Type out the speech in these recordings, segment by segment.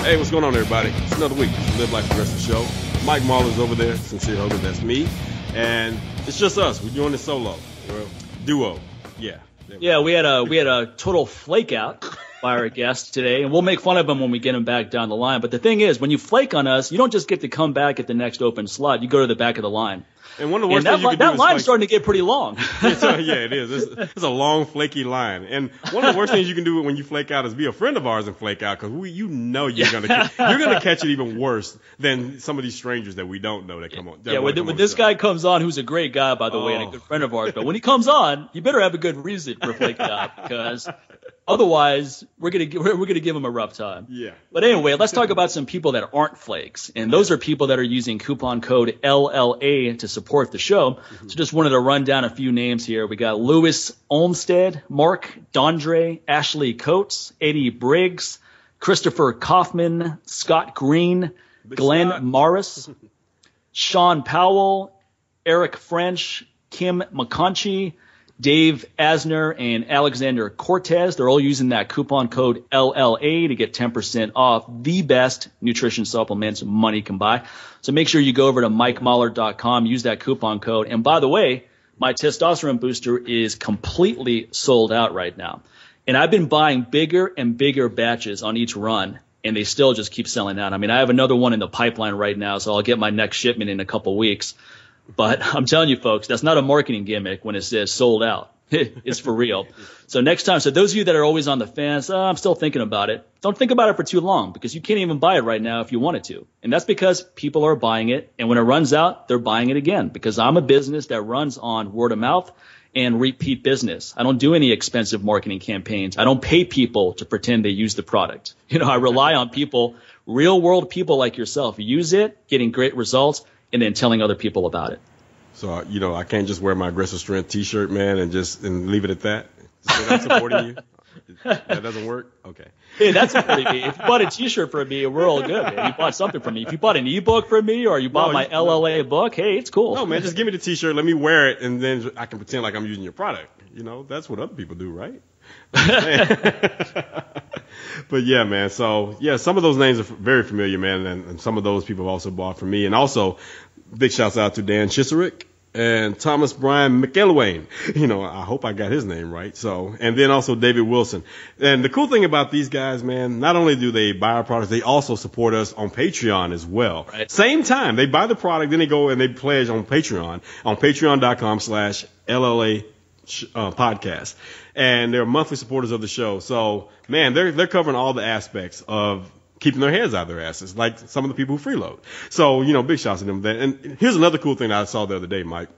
Hey, what's going on, everybody? It's another week. It's the Live Life Progressive Show. Mike Mahler's over there, Sincere Hogan, that's me. And it's just us. We're doing this solo. Well, duo. Yeah. Yeah, we had a total flake out by our guest today, and we'll make fun of him when we get him back down the line. But the thing is, when you flake on us, you don't just get to come back at the next open slot. You go to the back of the line. And one of the worst things you can do that line's starting to get pretty long. Yeah, it is. It's a long, flaky line. And one of the worst things you can do when you flake out is be a friend of ours and flake out, because you're gonna catch it even worse than some of these strangers that we don't know that come on. When this guy comes on, who's a great guy, by the way, and a good friend of ours, but when he comes on, you better have a good reason for flaking out, because otherwise we're gonna give him a rough time. Yeah. But anyway, let's talk about some people that aren't flakes, and those are people that are using coupon code LLA to support the show. Mm-hmm. So just wanted to run down a few names here. We got Louis Olmsted, Mark Dondre, Ashley Coates, Eddie Briggs, Christopher Kaufman, Scott Green, Glenn Morris, Sean Powell, Eric French, Kim McConchy, Dave Asner, and Alexander Cortez. They're all using that coupon code LLA to get 10% off the best nutrition supplements money can buy. So make sure you go over to MikeMahler.com, use that coupon code. And by the way, my testosterone booster is completely sold out right now. And I've been buying bigger and bigger batches on each run, and they still just keep selling out. I mean, I have another one in the pipeline right now, so I'll get my next shipment in a couple weeks. But I'm telling you, folks, that's not a marketing gimmick when it says sold out. It's for real. So next time, so those of you that are always on the fence, I'm still thinking about it. Don't think about it for too long, because you can't even buy it right now if you wanted to. And that's because people are buying it. And when it runs out, they're buying it again, because I'm a business that runs on word of mouth and repeat business. I don't do any expensive marketing campaigns. I don't pay people to pretend they use the product. I rely on people, real world people like yourself, use it, getting great results, and then telling other people about it. So, I can't just wear my Aggressive Strength T-shirt, man, and leave it at that. Say I'm supporting you. That doesn't work? Okay. Hey, that's supporting me. If you bought a T-shirt for me, we're all good, man. You bought something from me. If you bought an ebook from me, or you bought my LLA book, hey, it's cool. No, man, just give me the T-shirt. Let me wear it, and then I can pretend like I'm using your product. That's what other people do, right? But yeah, man. So yeah, some of those names are very familiar, man, and some of those people have also bought from me. And also, big shouts out to Dan Chiserick and Thomas Brian McElwain. I hope I got his name right. So, and then also David Wilson. And the cool thing about these guys, man, not only do they buy our products, they also support us on Patreon as well. Right. Same time, they buy the product, then they go and they pledge on Patreon, on patreon.com/LLA podcast. And they're monthly supporters of the show. So, man, they're covering all the aspects of keeping their heads out of their asses, like some of the people who freeload. So, big shouts to them. And here's another cool thing that I saw the other day, Mike.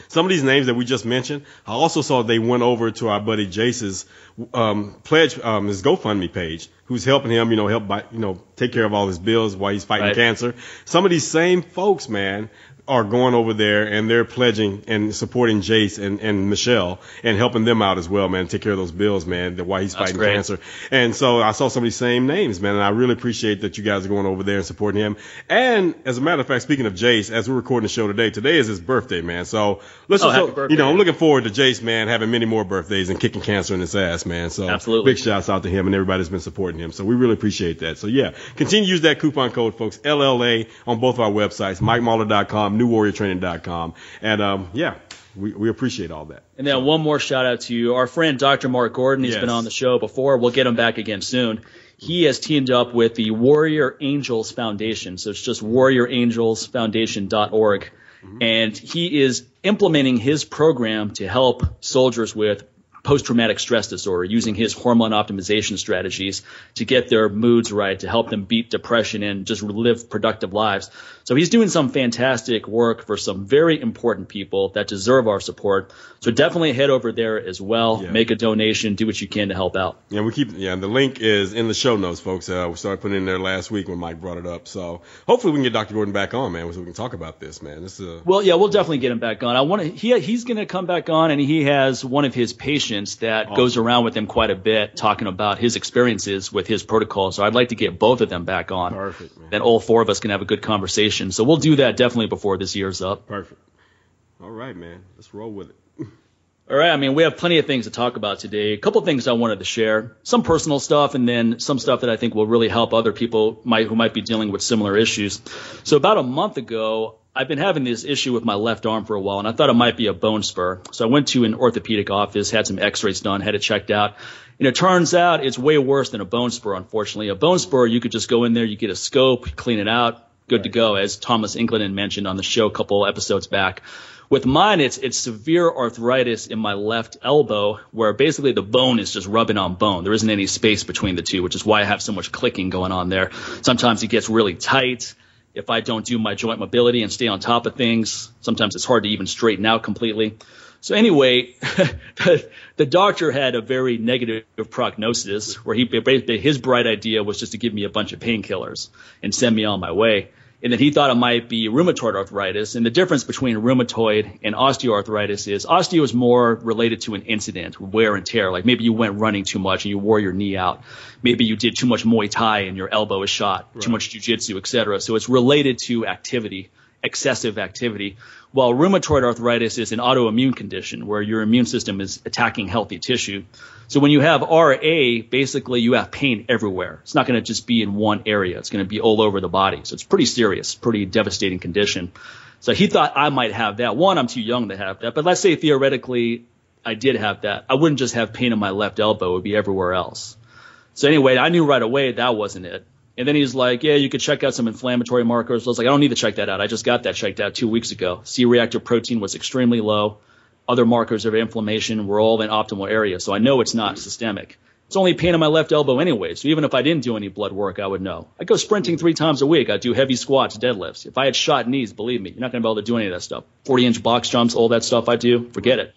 Some of these names that we just mentioned, I also saw they went over to our buddy Jace's pledge, his GoFundMe page, who's helping him, take care of all his bills while he's fighting cancer. Some of these same folks, man, are going over there and they're pledging and supporting Jace and Michelle and helping them out as well, man, take care of those bills, man, while he's fighting cancer. And so I saw some of these same names, man, and I really appreciate that you guys are going over there and supporting him. And as a matter of fact, speaking of Jace, as we're recording the show today is his birthday, man. So happy birthday, I'm looking forward to Jace, man, having many more birthdays and kicking cancer in his ass, man. So absolutely. Big shouts out to him and everybody that's been supporting him. So we really appreciate that. So yeah, continue to use that coupon code, folks, LLA, on both of our websites, MikeMahler.com, NewWarriorTraining.com. And we appreciate all that. And then one more shout out to you, our friend Dr. Mark Gordon. He's been on the show before. We'll get him back again soon. He has teamed up with the Warrior Angels Foundation. So it's just warriorangelsfoundation.org. Mm-hmm. And he is implementing his program to help soldiers with post-traumatic stress disorder, using his hormone optimization strategies to get their moods right, to help them beat depression and just live productive lives. So he's doing some fantastic work for some very important people that deserve our support. So definitely head over there as well. Yeah. Make a donation. Do what you can to help out. Yeah, the link is in the show notes, folks. We started putting it in there last week when Mike brought it up. So hopefully we can get Dr. Gordon back on, man, so we can talk about this, man. Well, yeah, we'll definitely get him back on. He's going to come back on, and he has one of his patients that goes around with him quite a bit, talking about his experiences with his protocol. So I'd like to get both of them back on. Perfect, man. Then all four of us can have a good conversation. So we'll do that definitely before this year's up. Perfect. All right, man. Let's roll with it. All right. I mean, we have plenty of things to talk about today. A couple of things I wanted to share, some personal stuff, and then some stuff that I think will really help other people who might be dealing with similar issues. So about a month ago, I've been having this issue with my left arm for a while, and I thought it might be a bone spur. So I went to an orthopedic office, had some x-rays done, had it checked out. And it turns out it's way worse than a bone spur, unfortunately. A bone spur, you could just go in there, you get a scope, clean it out, good to go, as Thomas Inclinen mentioned on the show a couple episodes back. With mine, it's severe arthritis in my left elbow where basically the bone is just rubbing on bone. There isn't any space between the two, which is why I have so much clicking going on there. Sometimes it gets really tight. If I don't do my joint mobility and stay on top of things, sometimes it's hard to even straighten out completely. So anyway, the doctor had a very negative prognosis where his bright idea was just to give me a bunch of painkillers and send me on my way. And then he thought it might be rheumatoid arthritis. And the difference between rheumatoid and osteoarthritis is osteo is more related to an incident, wear and tear. Like maybe you went running too much and you wore your knee out. Maybe you did too much Muay Thai and your elbow is shot, right. Too much jiu-jitsu, et cetera. So it's related to activity, excessive activity. While rheumatoid arthritis is an autoimmune condition where your immune system is attacking healthy tissue. So when you have RA, basically you have pain everywhere. It's not going to just be in one area. It's going to be all over the body. So it's pretty serious, pretty devastating condition. So he thought I might have that. One, I'm too young to have that. But let's say theoretically I did have that. I wouldn't just have pain in my left elbow. It would be everywhere else. So anyway, I knew right away that wasn't it. And then he's like, yeah, you could check out some inflammatory markers. I was like, I don't need to check that out. I just got that checked out 2 weeks ago. C-reactive protein was extremely low. Other markers of inflammation were all in optimal areas. So I know it's not systemic. It's only pain in my left elbow anyway. So even if I didn't do any blood work, I would know. I go sprinting 3 times a week. I do heavy squats, deadlifts. If I had shot knees, believe me, you're not going to be able to do any of that stuff. 40-inch box jumps, all that stuff I do, forget it.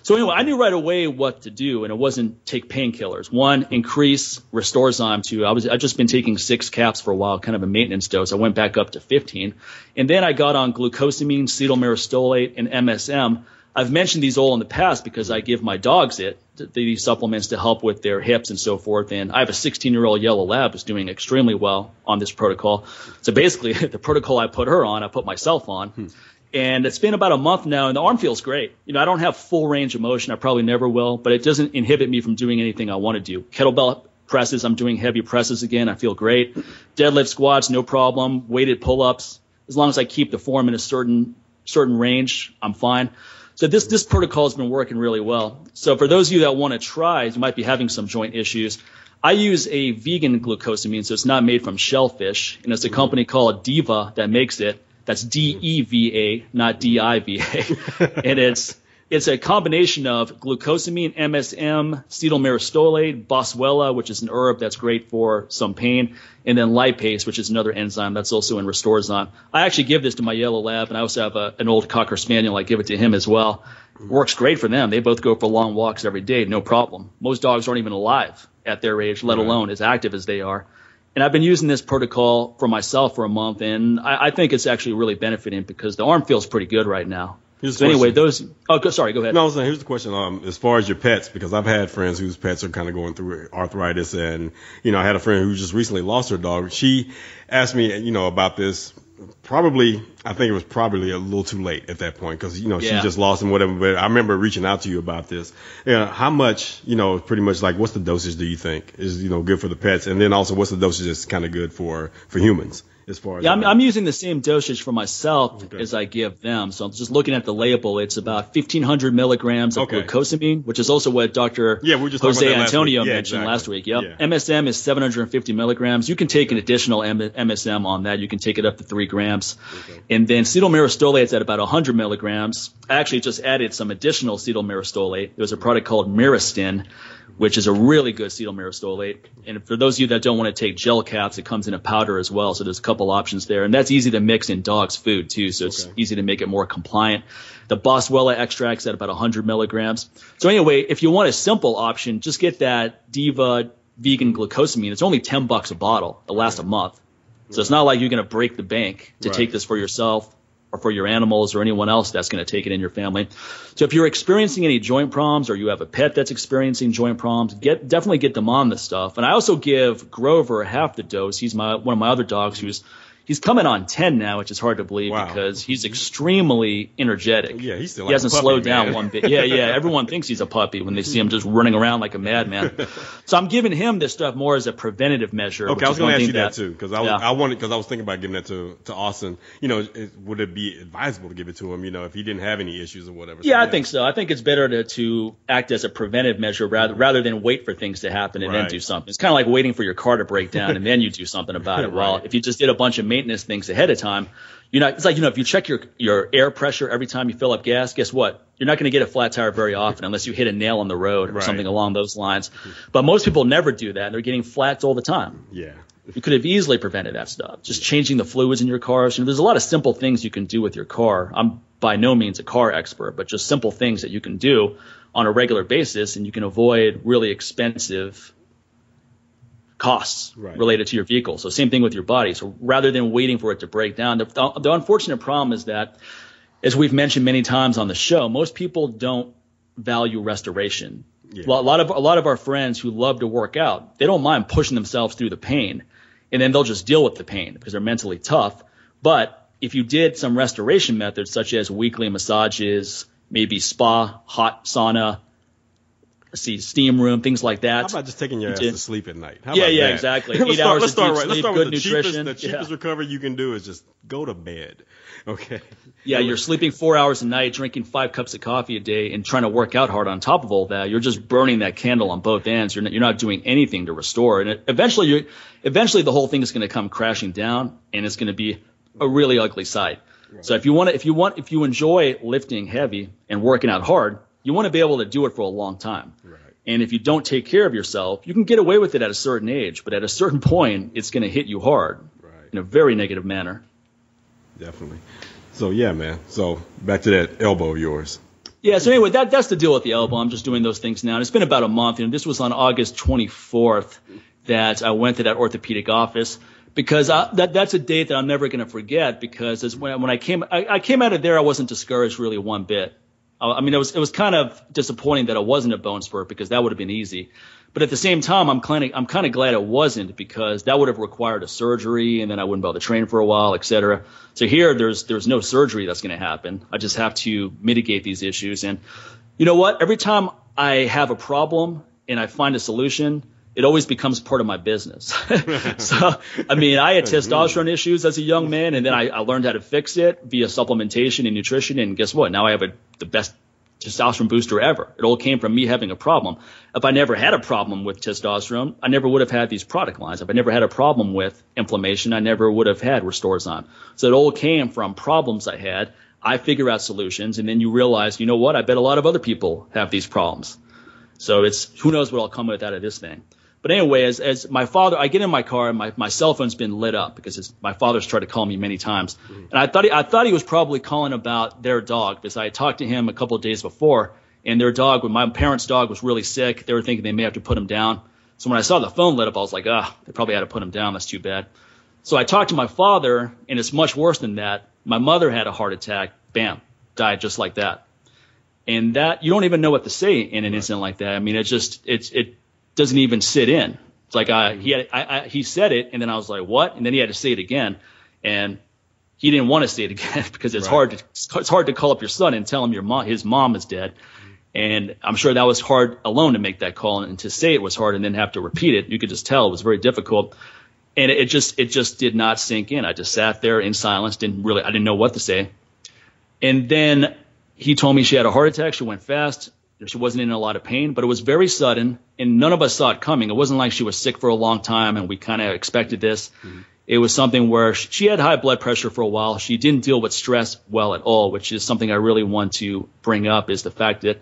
So anyway, I knew right away what to do, and it wasn't take painkillers. One, increase Restorezyme to, I've just been taking 6 caps for a while, kind of a maintenance dose. I went back up to 15. And then I got on glucosamine, acetylmyristolate, and MSM. I've mentioned these all in the past because I give my dogs these supplements to help with their hips and so forth. And I have a 16-year-old yellow lab who's doing extremely well on this protocol. So basically, the protocol I put her on, I put myself on. And it's been about a month now, and the arm feels great. You know, I don't have full range of motion. I probably never will, but it doesn't inhibit me from doing anything I want to do. Kettlebell presses, I'm doing heavy presses again. I feel great. Deadlift squats, no problem. Weighted pull-ups, as long as I keep the form in a certain range, I'm fine. So this protocol has been working really well. So for those of you that want to try, you might be having some joint issues. I use a vegan glucosamine, so it's not made from shellfish, and it's a company called Diva that makes it. That's D-E-V-A, not D-I-V-A. And it's a combination of glucosamine, MSM, acetylmyristolate, boswellia, which is an herb that's great for some pain, and then lipase, which is another enzyme that's also in Restorezyme. I actually give this to my yellow lab, and I also have an old Cocker Spaniel. I give it to him as well. Works great for them. They both go for long walks every day, no problem. Most dogs aren't even alive at their age, let alone as active as they are. And I've been using this protocol for myself for a month, and I think it's actually really benefiting because the arm feels pretty good right now. So anyway, go ahead. No, I was saying, here's the question. As far as your pets, because I've had friends whose pets are kind of going through arthritis, and I had a friend who just recently lost her dog. She asked me, about this. I think it was probably a little too late at that point because, she just lost him, whatever. But I remember reaching out to you about this. How much, pretty much like what's the dosage do you think is, good for the pets? And then also what's the dosage that's kind of good for humans? As far as I'm using the same dosage for myself as I give them. So I'm just looking at the label. It's about 1,500 milligrams of glucosamine, which is also what Dr. Jose Antonio mentioned last week. Yep. Yeah. MSM is 750 milligrams. You can take an additional MSM on that. You can take it up to 3 grams. Okay. And then acetylmyristolate is at about 100 milligrams. I actually just added some additional acetylmyristolate. There's a product called Myristin, which is a really good acetylmyristolate. And for those of you that don't want to take gel caps, it comes in a powder as well. So there's a couple options there. And that's easy to mix in dogs' food, too. So it's easy to make it more compliant. The boswellia extract's at about 100 milligrams. So anyway, if you want a simple option, just get that Diva vegan glucosamine. It's only $10 a bottle. It'll last a month. So it's not like you're going to break the bank to take this for yourself or for your animals or anyone else that's going to take it in your family. So if you're experiencing any joint problems or you have a pet that's experiencing joint problems, definitely get them on this stuff. And I also give Grover half the dose. He's one of my other dogs he's He's coming on 10 now, which is hard to believe because he's extremely energetic. Yeah, he's still he hasn't slowed down one bit. Yeah. Everyone thinks he's a puppy when they see him just running around like a madman. So I'm giving him this stuff more as a preventative measure. Okay, I was going to ask you that too because I was thinking about giving that to Austin. Would it be advisable to give it to him? If he didn't have any issues or whatever. Yeah, I think so. I think it's better to act as a preventive measure rather than wait for things to happen and then do something. It's kind of like waiting for your car to break down and then you do something about it. Well, if you just did a bunch of maintenance things ahead of time, it's like, if you check your air pressure every time you fill up gas, guess what? You're not going to get a flat tire very often unless you hit a nail on the road or something along those lines. But most people never do that. They're getting flats all the time. Yeah. You could have easily prevented that stuff. Just changing the fluids in your cars. There's a lot of simple things you can do with your car. I'm by no means a car expert, but just simple things that you can do on a regular basis, and you can avoid really expensive costs related to your vehicle. So same thing with your body. So rather than waiting for it to break down, the unfortunate problem is that, as we've mentioned many times on the show, most people don't value restoration. Yeah. A lot of our friends who love to work out, they don't mind pushing themselves through the pain, and then they'll just deal with the pain because they're mentally tough. But if you did some restoration methods such as weekly massages, maybe spa, hot sauna, steam room, things like that. How about just taking your ass to sleep at night? Exactly. 8 hours of deep sleep, good nutrition. The cheapest recovery you can do is just go to bed. Okay. Yeah, you're sleeping 4 hours a night, drinking 5 cups of coffee a day, and trying to work out hard on top of all that. You're just burning that candle on both ends. You're not doing anything to restore. And eventually the whole thing is going to come crashing down, and it's going to be a really ugly sight. Right. So if you enjoy lifting heavy and working out hard, you want to be able to do it for a long time. Right. And if you don't take care of yourself, you can get away with it at a certain age, but at a certain point, it's going to hit you hard in a very negative manner. Definitely. So, yeah, man. So back to that elbow of yours. Yeah, so anyway, that's the deal with the elbow. I'm just doing those things now. And it's been about a month. This was on August 24th that I went to that orthopedic office because that's a date that I'm never going to forget because when I came out of there, I wasn't discouraged really one bit. I mean, it was kind of disappointing that it wasn't a bone spur because that would have been easy. But at the same time, I'm kind of glad it wasn't because that would have required a surgery and then I wouldn't be able to train for a while, et cetera. So here, there's no surgery that's going to happen. I just have to mitigate these issues. And you know what? Every time I have a problem and I find a solution, it always becomes part of my business. So, I mean, I had testosterone issues as a young man, and then I learned how to fix it via supplementation and nutrition. And guess what? Now I have the best testosterone booster ever. It all came from me having a problem. If I never had a problem with testosterone, I never would have had these product lines. If I never had a problem with inflammation, I never would have had Restorazon. So it all came from problems I had. I figure out solutions, and then you realize, you know what? I bet a lot of other people have these problems. So who knows what I'll come with out of this thing. But anyway, as my father, I get in my car and my cell phone's been lit up because my father's tried to call me many times. And I thought he was probably calling about their dog because I had talked to him a couple of days before, and their dog, when my parents' dog was really sick, they were thinking they may have to put him down. So when I saw the phone lit up, I was like, they probably had to put him down. That's too bad. So I talked to my father, and it's much worse than that. My mother had a heart attack. Bam, died just like that. And that, you don't even know what to say in an incident like that. I mean, it doesn't even sit in. It's like he said it, and then I was like, what? And then he had to say it again, and he didn't want to say it again because it's hard to call up your son and tell him his mom is dead. And I'm sure that was hard alone to make that call, and to say it was hard and then have to repeat it. You could just tell it was very difficult, and it just did not sink in. I just sat there in silence, I didn't know what to say. And then he told me she had a heart attack. She went fast. She wasn't in a lot of pain, but it was very sudden, and none of us saw it coming. It wasn't like she was sick for a long time, and we kind of expected this. Mm-hmm. It was something where she had high blood pressure for a while. She didn't deal with stress well at all, which is something I really want to bring up, is the fact that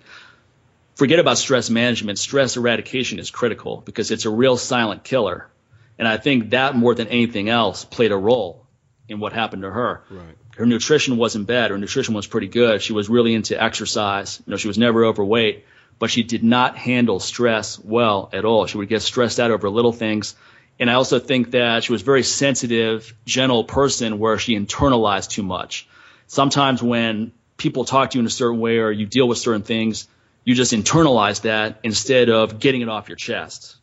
forget about stress management. Stress eradication is critical because it's a real silent killer. And I think that more than anything else played a role in what happened to her. Right. Her nutrition wasn't bad. Her nutrition was pretty good. She was really into exercise. She was never overweight, but she did not handle stress well at all. She would get stressed out over little things. And I also think that she was a very sensitive, gentle person where she internalized too much. Sometimes when people talk to you in a certain way or you deal with certain things, you just internalize that instead of getting it off your chest.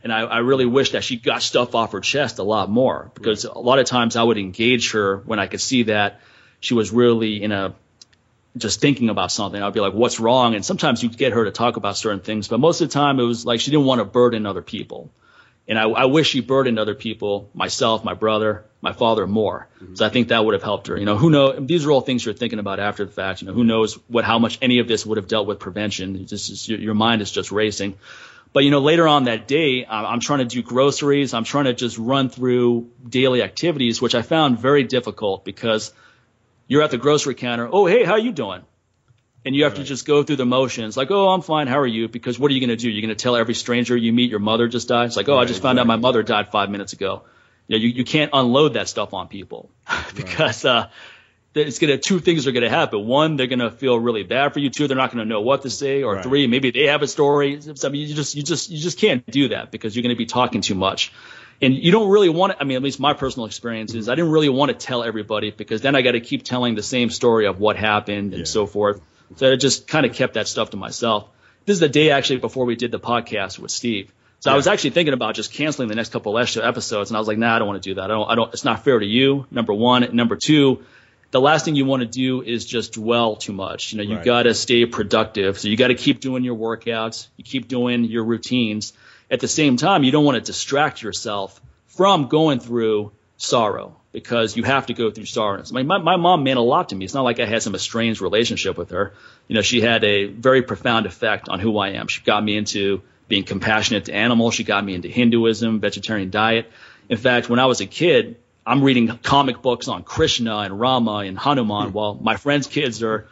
And I really wish that she got stuff off her chest a lot more, because a lot of times I would engage her when I could see that she was really just thinking about something. I'd be like, what's wrong? And sometimes you'd get her to talk about certain things, but most of the time it was like she didn't want to burden other people. And I wish she burdened other people, myself, my brother, my father, more. So I think that would have helped her. Who knows? These are all things you're thinking about after the fact. Who knows how much any of this would have dealt with prevention. Your mind is just racing. But, later on that day, I'm trying to do groceries. I'm trying to just run through daily activities, which I found very difficult, because you're at the grocery counter. Oh, hey, how you doing? And you have to just go through the motions like, oh, I'm fine. How are you? Because what are you going to do? You're going to tell every stranger you meet your mother just died? It's like, oh, I just found out my mother died 5 minutes ago. You can't unload that stuff on people because two things are going to happen. One, they're going to feel really bad for you. Two, they're not going to know what to say. Or three, maybe they have a story. I mean, you just can't do that, because you're going to be talking too much. And you don't really want to, at least my personal experience is I didn't really want to tell everybody, because then I got to keep telling the same story of what happened and so forth. So I just kind of kept that stuff to myself. This is the day actually before we did the podcast with Steve. So I was actually thinking about just canceling the next couple of episodes, and I was like, nah, I don't want to do that. I don't, it's not fair to you, number one. And number two, the last thing you want to do is just dwell too much. You got to stay productive. So you got to keep doing your workouts. You keep doing your routines. At the same time, you don't want to distract yourself from going through sorrow, because you have to go through sorrow. My mom meant a lot to me. It's not like I had some estranged relationship with her. She had a very profound effect on who I am. She got me into being compassionate to animals. She got me into Hinduism, vegetarian diet. In fact, when I was a kid, I'm reading comic books on Krishna and Rama and Hanuman, while my friends are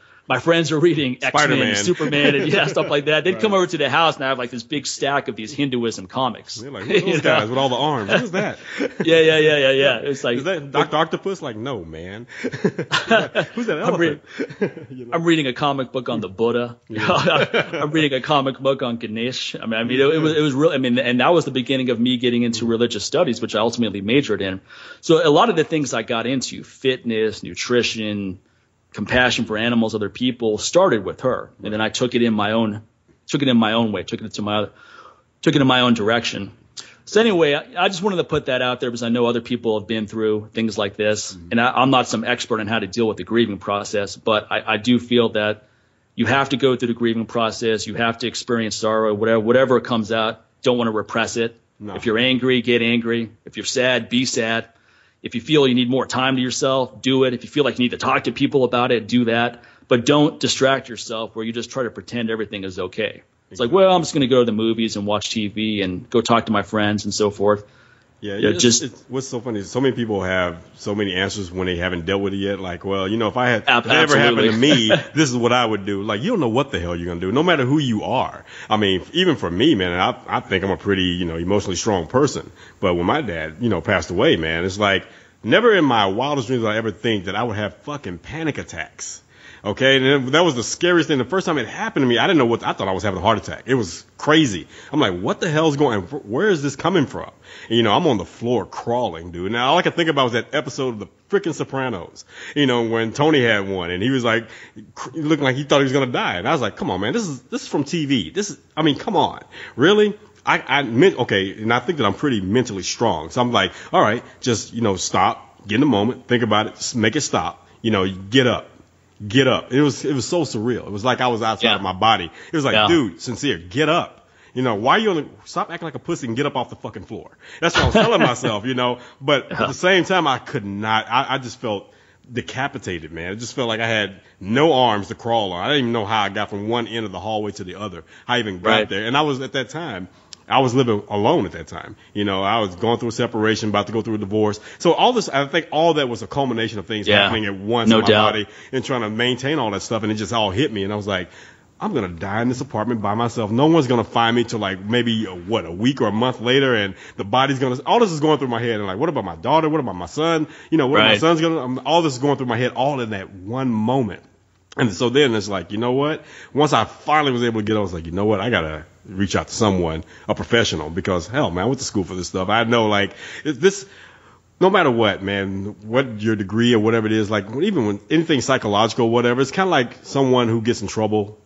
reading X-Men and Superman and stuff like that. They'd come over to the house, and I have like this big stack of these Hinduism comics. They're like, who are those guys with all the arms? Who's that? Yeah. It's like, is that Dr. Octopus? Like, no, man. Who's that elephant? I'm reading a comic book on the Buddha. I'm reading a comic book on Ganesh. It was really, and that was the beginning of me getting into religious studies, which I ultimately majored in. So a lot of the things I got into, fitness, nutrition, compassion for animals, other people, started with her, and then I took it in my own way, took it in my own direction. So anyway, I just wanted to put that out there, because I know other people have been through things like this, and I'm not some expert on how to deal with the grieving process, but I do feel that you have to go through the grieving process. You have to experience sorrow, whatever comes out. Don't want to repress it. No. If you're angry, get angry. If you're sad, be sad. If you feel you need more time to yourself, do it. If you feel like you need to talk to people about it, do that. But don't distract yourself where you just try to pretend everything is okay. It's like, well, I'm just going to go to the movies and watch TV and go talk to my friends and so forth. What's so funny is so many people have so many answers when they haven't dealt with it yet. Like, well, if it ever happened to me, this is what I would do. Like, you don't know what the hell you're going to do, no matter who you are. Even for me, man, I think I'm a pretty, emotionally strong person. But when my dad, passed away, man, it's like never in my wildest dreams did I ever think that I would have fucking panic attacks. Okay, and that was the scariest thing. The first time it happened to me, I didn't know I thought I was having a heart attack. It was crazy. I'm like, what the hell's going on? Where is this coming from? And, I'm on the floor crawling, dude. Now, all I could think about was that episode of the freaking Sopranos, when Tony had one, and he was like, looking like he thought he was going to die. And I was like, come on, man, this is from TV. Come on. Really? I meant, okay, and I think that I'm pretty mentally strong. So I'm like, all right, just, stop, get in the moment, think about it, just make it stop, get up. Get up. It was so surreal. It was like I was outside of my body. It was like, dude, sincere, get up. Why you stop acting like a pussy and get up off the fucking floor. That's what I was telling myself, But at the same time, I could not. I just felt decapitated, man. It just felt like I had no arms to crawl on. I didn't even know how I got from one end of the hallway to the other. How I even got there. And I was at that time. I was living alone at that time. I was going through a separation, about to go through a divorce. So all this, I think all that was a culmination of things happening at once in my body and trying to maintain all that stuff. And it just all hit me. And I was like, I'm going to die in this apartment by myself. No one's going to find me till like maybe a week or a month later. And the body's going to, all this is going through my head. And like, what about my daughter? What about my son? What about my son's going to, all this is going through my head all in that one moment. And so then it's like, you know what? Once I finally was able to get up, I was like, you know what? I got to reach out to someone, a professional, because hell, man, I went to school for this stuff. I know, like, this, no matter what, man, what your degree or whatever it is, like, even when anything psychological or whatever, it's kind of like someone who gets in trouble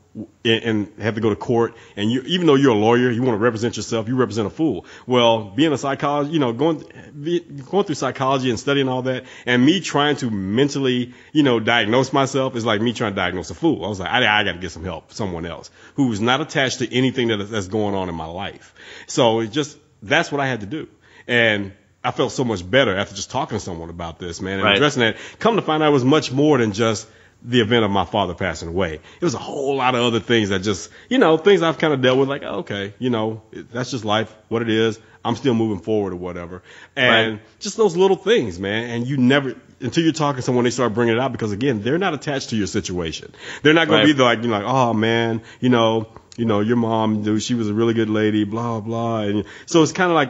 and have to go to court, and even though you're a lawyer, you want to represent yourself, you represent a fool. Well, being a psychologist, going through psychology and studying all that, and me trying to mentally, diagnose myself is like me trying to diagnose a fool. I was like, I got to get some help, someone else who's not attached to anything that's going on in my life. So that's what I had to do. And I felt so much better after just talking to someone about this, man, and addressing that. Come to find out it was much more than just the event of my father passing away. It was a whole lot of other things that just, things I've kind of dealt with, like, okay, that's just life, what it is. I'm still moving forward or whatever. And just those little things, man. And you never, until you're talking to someone, they start bringing it out because, again, they're not attached to your situation. They're not going to be like, oh, man, your mom, dude, she was a really good lady, blah, blah. And so it's kind of like,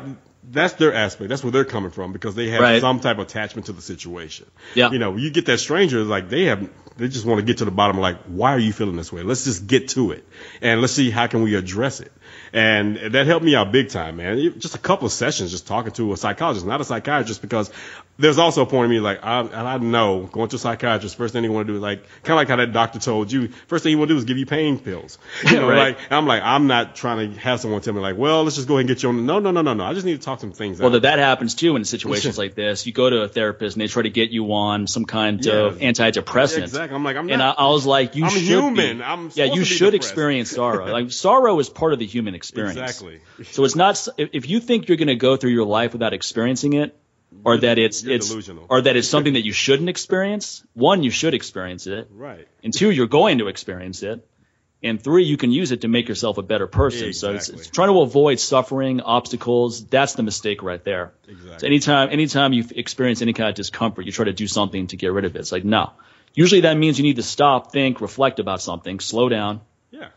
that's their aspect. That's where they're coming from because they have some type of attachment to the situation. Yeah. You get that stranger, like they just want to get to the bottom of like, why are you feeling this way? Let's just get to it and let's see how can we address it. And that helped me out big time, man. Just a couple of sessions just talking to a psychologist, not a psychiatrist, because there's also a point of me like, I know going to a psychiatrist, first thing they want to do is like, kind of like how that doctor told you, first thing he want to do is give you pain pills. I'm not trying to have someone tell me like, well, let's just go ahead and get you on. No. I just need to talk some things out. Well, that happens too in situations like this. You go to a therapist and they try to get you on some kind of antidepressant. Yeah, exactly. I'm like, I'm not. And I was like, I'm human. You should experience sorrow. Like sorrow is part of the human experience. Exactly. So it's not, if you think you're going to go through your life without experiencing it, or that it's delusional. Or that it's something that you shouldn't experience, one, you should experience it. Right. And two, you're going to experience it. And three, you can use it to make yourself a better person. Exactly. So it's trying to avoid suffering, obstacles. That's the mistake right there. Exactly. So anytime you experience any kind of discomfort, you try to do something to get rid of it. It's like, no. Usually that means you need to stop, think, reflect about something, slow down. Yeah.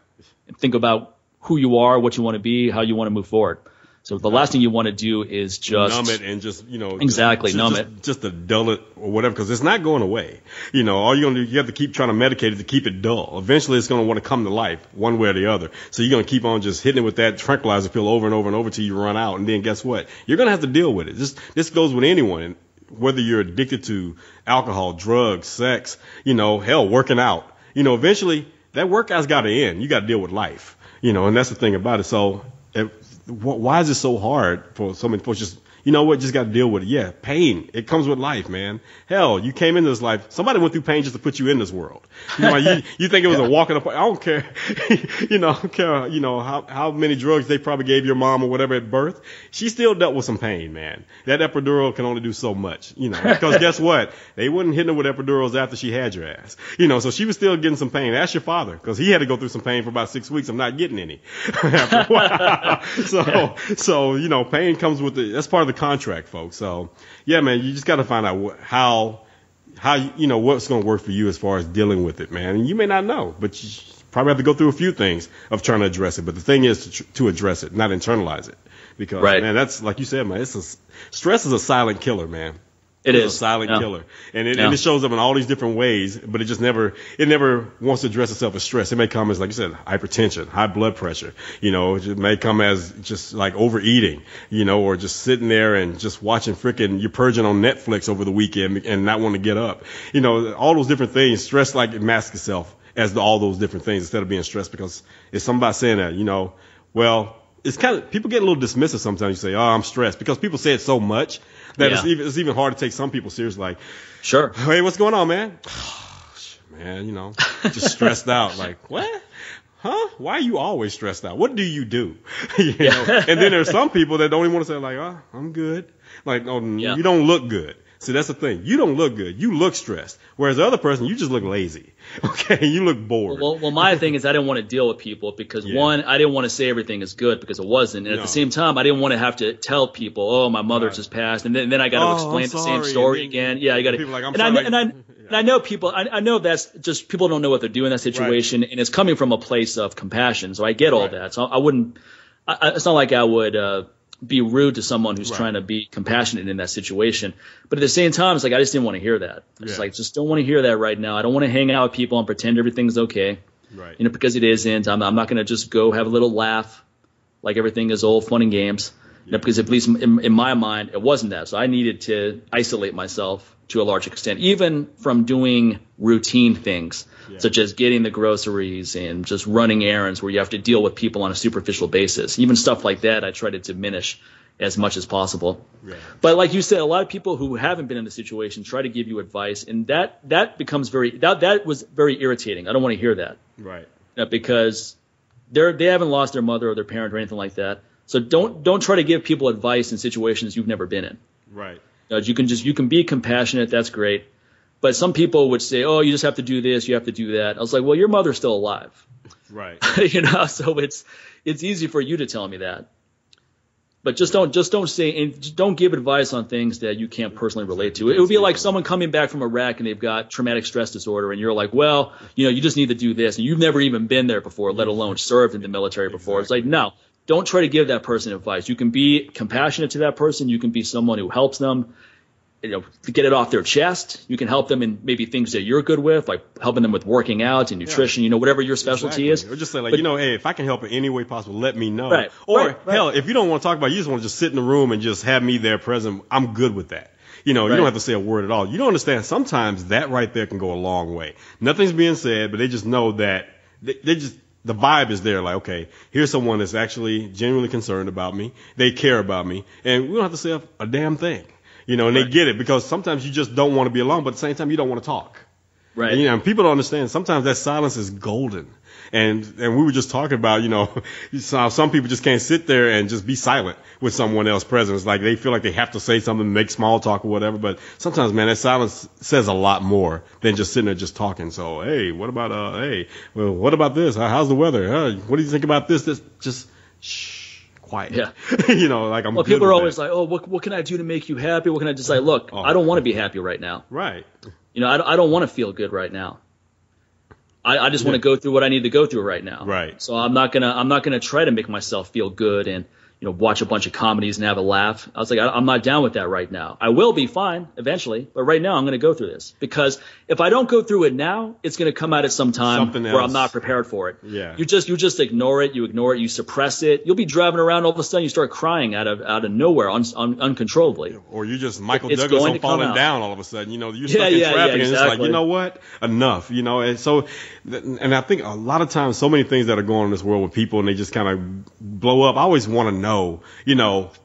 And think about who you are, what you want to be, how you want to move forward. So the last thing you want to do is just numb it and just, numb it. Just to dull it or whatever, because it's not going away. All you're going to do, you have to keep trying to medicate it to keep it dull. Eventually it's going to want to come to life one way or the other. So you're going to keep on just hitting it with that tranquilizer pill over and over and over till you run out. And then guess what? You're going to have to deal with it. This goes with anyone, whether you're addicted to alcohol, drugs, sex, hell, working out. Eventually that workout's got to end. You got to deal with life, and that's the thing about it. So why is it so hard for so many folks just, just got to deal with it? Yeah, pain. It comes with life, man. Hell, you came into this life. Somebody went through pain just to put you in this world. You think it was a walk in the park. I don't care. I don't care, how many drugs they probably gave your mom or whatever at birth. She still dealt with some pain, man. That epidural can only do so much, because guess what? They wouldn't hit her with epidurals after she had your ass. So she was still getting some pain. Ask your father, because he had to go through some pain for about 6 weeks of not getting any. After a while. So, pain comes with that's part of the contract, folks. So, yeah, man, you just got to find out how what's going to work for you as far as dealing with it, man. And you may not know, but you probably have to go through a few things of trying to address it. But the thing is to address it, not internalize it, because man, that's like you said, man. Stress is a silent killer, man. It is a silent killer, and it shows up in all these different ways, but it never wants to address itself as stress. It may come as, like you said, hypertension, high blood pressure. It may come as just like overeating, or just sitting there and just watching you're purging on Netflix over the weekend and not want to get up. All those different things. Stress it masks itself as all those different things instead of being stressed, because it's somebody saying that, well, it's kind of, people get a little dismissive sometimes. You say, oh, I'm stressed, because people say it so much that it's even hard to take some people seriously. Like, sure. Hey, what's going on, man? Man, just stressed out. Like, what? Huh? Why are you always stressed out? What do you do? And then there's some people that don't even want to say like, oh, I'm good. Like, oh, you don't look good. See, that's the thing. You don't look good. You look stressed. Whereas the other person, you just look lazy. Okay? You look bored. Well, my thing is I didn't want to deal with people because, one, I didn't want to say everything is good because it wasn't. And at the same time, I didn't want to have to tell people, oh, my mother just passed. And then I got to explain the same story again. Yeah, I got to. People like, and I know people, I know that's just people don't know what they're doing in that situation. And it's coming from a place of compassion. So I get all that. So I wouldn't, it's not like I would, be rude to someone who's trying to be compassionate in that situation. But at the same time, it's like, I just didn't want to hear that. It's like, just don't want to hear that right now. I don't want to hang out with people and pretend everything's okay. Right. Because it isn't. I'm not going to just go have a little laugh like everything is all fun and games. Because at least in my mind, it wasn't that. So I needed to isolate myself to a large extent, even from doing routine things, such as getting the groceries and just running errands where you have to deal with people on a superficial basis. Even stuff like that, I try to diminish as much as possible. Yeah. But like you said, a lot of people who haven't been in the situation try to give you advice, and that becomes that was very irritating. I don't want to hear that. Right. Because they haven't lost their mother or their parent or anything like that. So don't try to give people advice in situations you've never been in. Right. You can be compassionate. That's great. But some people would say, oh, you just have to do this. You have to do that. I was like, well, your mother's still alive. Right. So it's easy for you to tell me that. But just don't say, and don't give advice on things that you can't personally relate to. It would be like someone coming back from Iraq and they've got traumatic stress disorder, and you're like, well, you just need to do this, and you've never even been there before, let alone served in the military before. It's like, no, don't try to give that person advice. You can be compassionate to that person. You can be someone who helps them, to get it off their chest. You can help them in maybe things that you're good with, like helping them with working out and nutrition, whatever your specialty is. Or just say hey, if I can help in any way possible, let me know. Right. Or hell, if you don't want to talk about it, you just want to just sit in the room and just have me there present, I'm good with that. You don't have to say a word at all. You don't understand. Sometimes that right there can go a long way. Nothing's being said, but they just know that the vibe is there. Like, okay, here's someone that's actually genuinely concerned about me. They care about me, and we don't have to say a damn thing. And they get it, because sometimes you just don't want to be alone, but at the same time you don't want to talk. Right. And people don't understand. Sometimes that silence is golden. And we were just talking about, some people just can't sit there and just be silent with someone else present. It's like they feel like they have to say something, make small talk or whatever. But sometimes, man, that silence says a lot more than just sitting there just talking. So, hey, what about what about this? How's the weather? What do you think about this? Just shh. Quiet. Yeah. Like I'm. Well, people are always like, oh, what can I do to make you happy? What can I just say? Look, I don't want to be happy right now. Right. I don't want to feel good right now. I just want to go through what I need to go through right now. Right. So I'm not gonna try to make myself feel good and watch a bunch of comedies and have a laugh. I was like, I'm not down with that right now. I will be fine eventually, but right now I'm going to go through this, because if I don't go through it now, it's going to come out at some time where I'm not prepared for it. Yeah. You just ignore it. You ignore it. You suppress it. You'll be driving around, all of a sudden you start crying out of nowhere uncontrollably. Or you just Michael Douglas on falling down all of a sudden. You're stuck in traffic, and it's like, you know what? Enough. And so, and I think a lot of times, so many things that are going on in this world with people, and they just kind of blow up. I always want to know,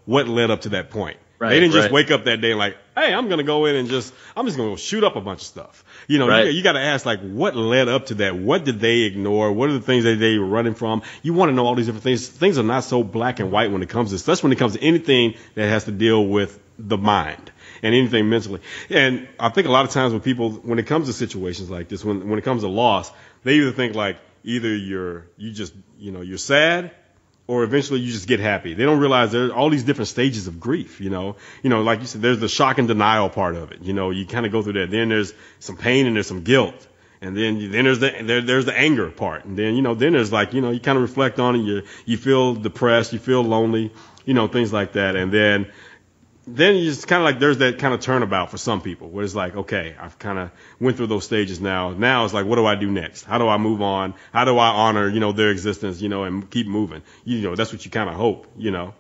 what led up to that point. Right, they didn't just wake up that day and like, hey, I'm going to go in and I'm just going to shoot up a bunch of stuff. You got to ask, like, what led up to that? What did they ignore? What are the things that they were running from? You want to know all these different things. Things are not so black and white when it comes to, especially when it comes to anything that has to deal with the mind and anything mentally. And I think a lot of times when it comes to situations like this, when it comes to loss, they either think like you're sad, or eventually you just get happy. They don't realize there's all these different stages of grief, like you said, there's the shock and denial part of it. You kind of go through that. Then there's some pain and there's some guilt. And then there's the anger part. And then, then there's like, you kind of reflect on it. You feel depressed, you feel lonely, things like that. And then you just kind of like, there's that kind of turnabout for some people where it's like, okay, I've kind of went through those stages now. Now it's like, what do I do next? How do I move on? How do I honor, their existence, and keep moving? That's what you kind of hope, Well,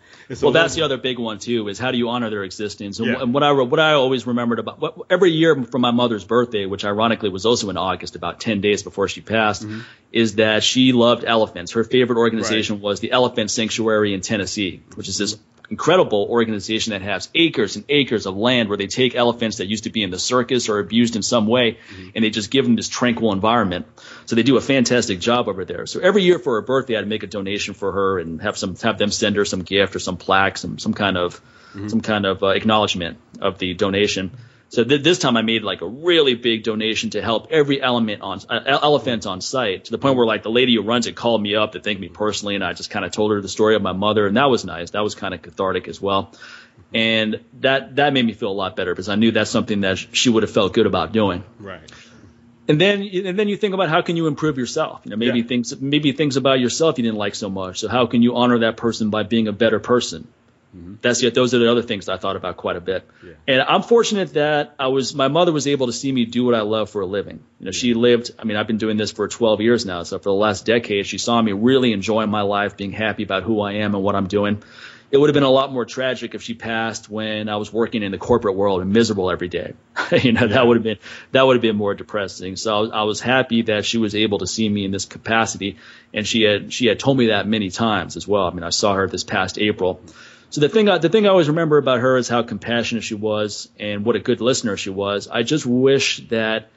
that's the other big one too, is how do you honor their existence? And what I always remembered about every year from my mother's birthday, which ironically was also in August, about 10 days before she passed, is that she loved elephants. Her favorite organization was the Elephant Sanctuary in Tennessee, which is this incredible organization that has acres and acres of land where they take elephants that used to be in the circus or abused in some way, and they just give them this tranquil environment. So they do a fantastic job over there. So every year for her birthday, I'd make a donation for her and have them send her some gift or some plaque, some kind of acknowledgement of the donation. So this time I made like a really big donation to help every elephant on site, to the point where like the lady who runs it called me up to thank me personally, and I just kind of told her the story of my mother, and that was nice. That was kind of cathartic as well. And that made me feel a lot better, because I knew that's something that she would have felt good about doing. Right. And then you think about how can you improve yourself? Maybe things about yourself you didn't like so much. So how can you honor that person by being a better person? Those are the other things that I thought about quite a bit. Yeah. And I'm fortunate that my mother was able to see me do what I love for a living. She lived, I've been doing this for 12 years now. So for the last decade, she saw me really enjoying my life, being happy about who I am and what I'm doing. it would have been a lot more tragic if she passed when I was working in the corporate world and miserable every day. That would have been more depressing. So I was happy that she was able to see me in this capacity, and she had told me that many times as well. I mean, I saw her this past April. So the thing I always remember about her is how compassionate she was and what a good listener she was. I just wish that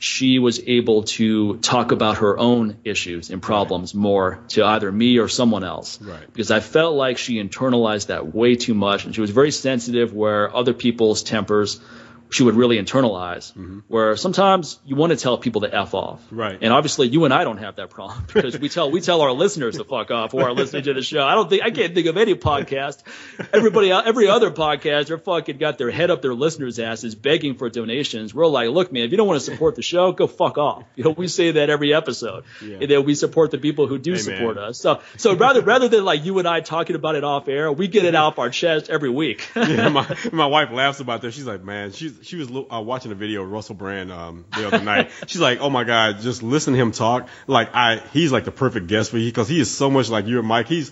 she was able to talk about her own issues and problems more to either me or someone else. Right. Because I felt like she internalized that way too much, and she was very sensitive where other people's tempers she would really internalize, where sometimes you want to tell people to F off. Right. And obviously you and I don't have that problem because we tell our listeners to fuck off who are listening to the show. I can't think of any podcast. Every other podcast, they're fucking got their head up their listeners' asses begging for donations. We're like, look, man, if you don't want to support the show, go fuck off. We say that every episode. Yeah. And then we support the people who do support us. So rather than like you and I talking about it off air, we get it off our chest every week. Yeah, my wife laughs about that. She's like, man, she was watching a video of Russell Brand the other night. She's like, oh my God, just listen to him talk. Like he's like the perfect guest for you because he is so much like you and Mike. He's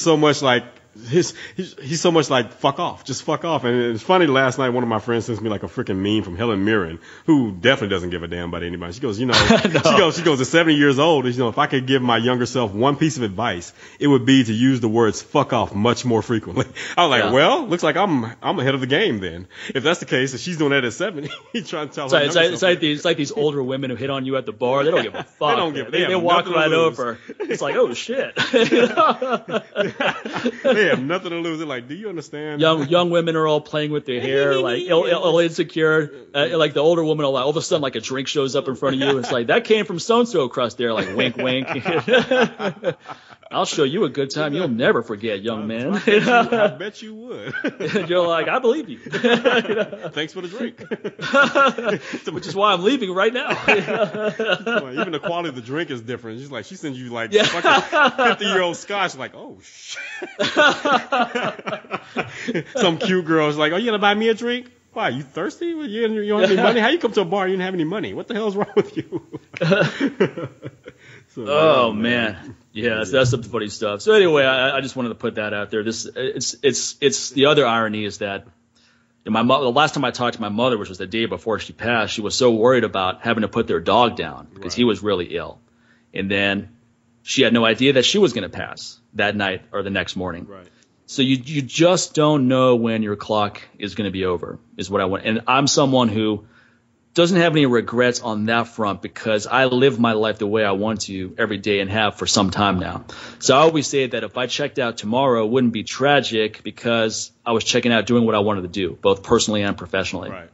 so much like he's so much like fuck off, just fuck off. And it's funny. Last night, one of my friends sends me like a freaking meme from Helen Mirren, who definitely doesn't give a damn about anybody. She goes, no. she goes, at 70 years old, if I could give my younger self one piece of advice, it would be to use the words fuck off much more frequently. I was like, well, looks like I'm ahead of the game then. If that's the case, if she's doing that at 70, he's trying to tell her. It's like these older women who hit on you at the bar. They don't give a fuck. They don't give. They walk right over. It's like, oh shit. They have nothing to lose. They're like, do you understand? Young women are all playing with their hair, like insecure. Like the older woman will all of a sudden like a drink shows up in front of you. It's like that came from so-and-so across there. Like wink, wink. I'll show you a good time you'll never forget, young man. I bet you would. You're like, I believe you. Thanks for the drink. Which is why I'm leaving right now. Even the quality of the drink is different. She's like, she sends you like fucking 50-year-old scotch. Like, oh shit. Some cute girl's like, oh, you gonna buy me a drink? Why, you thirsty? You don't have any money? How you come to a bar and you don't have any money? What the hell's wrong with you? Man. Yeah, that's some funny stuff. So anyway, I just wanted to put that out there. It's the other irony is that the last time I talked to my mother, which was the day before she passed, she was so worried about having to put their dog down because he was really ill. And then she had no idea that she was going to pass that night or the next morning. Right. So you just don't know when your clock is going to be over, is what I want. And I'm someone who doesn't have any regrets on that front because I live my life the way I want to every day and have for some time now. So I always say that if I checked out tomorrow, it wouldn't be tragic because I was checking out doing what I wanted to do, both personally and professionally. Right.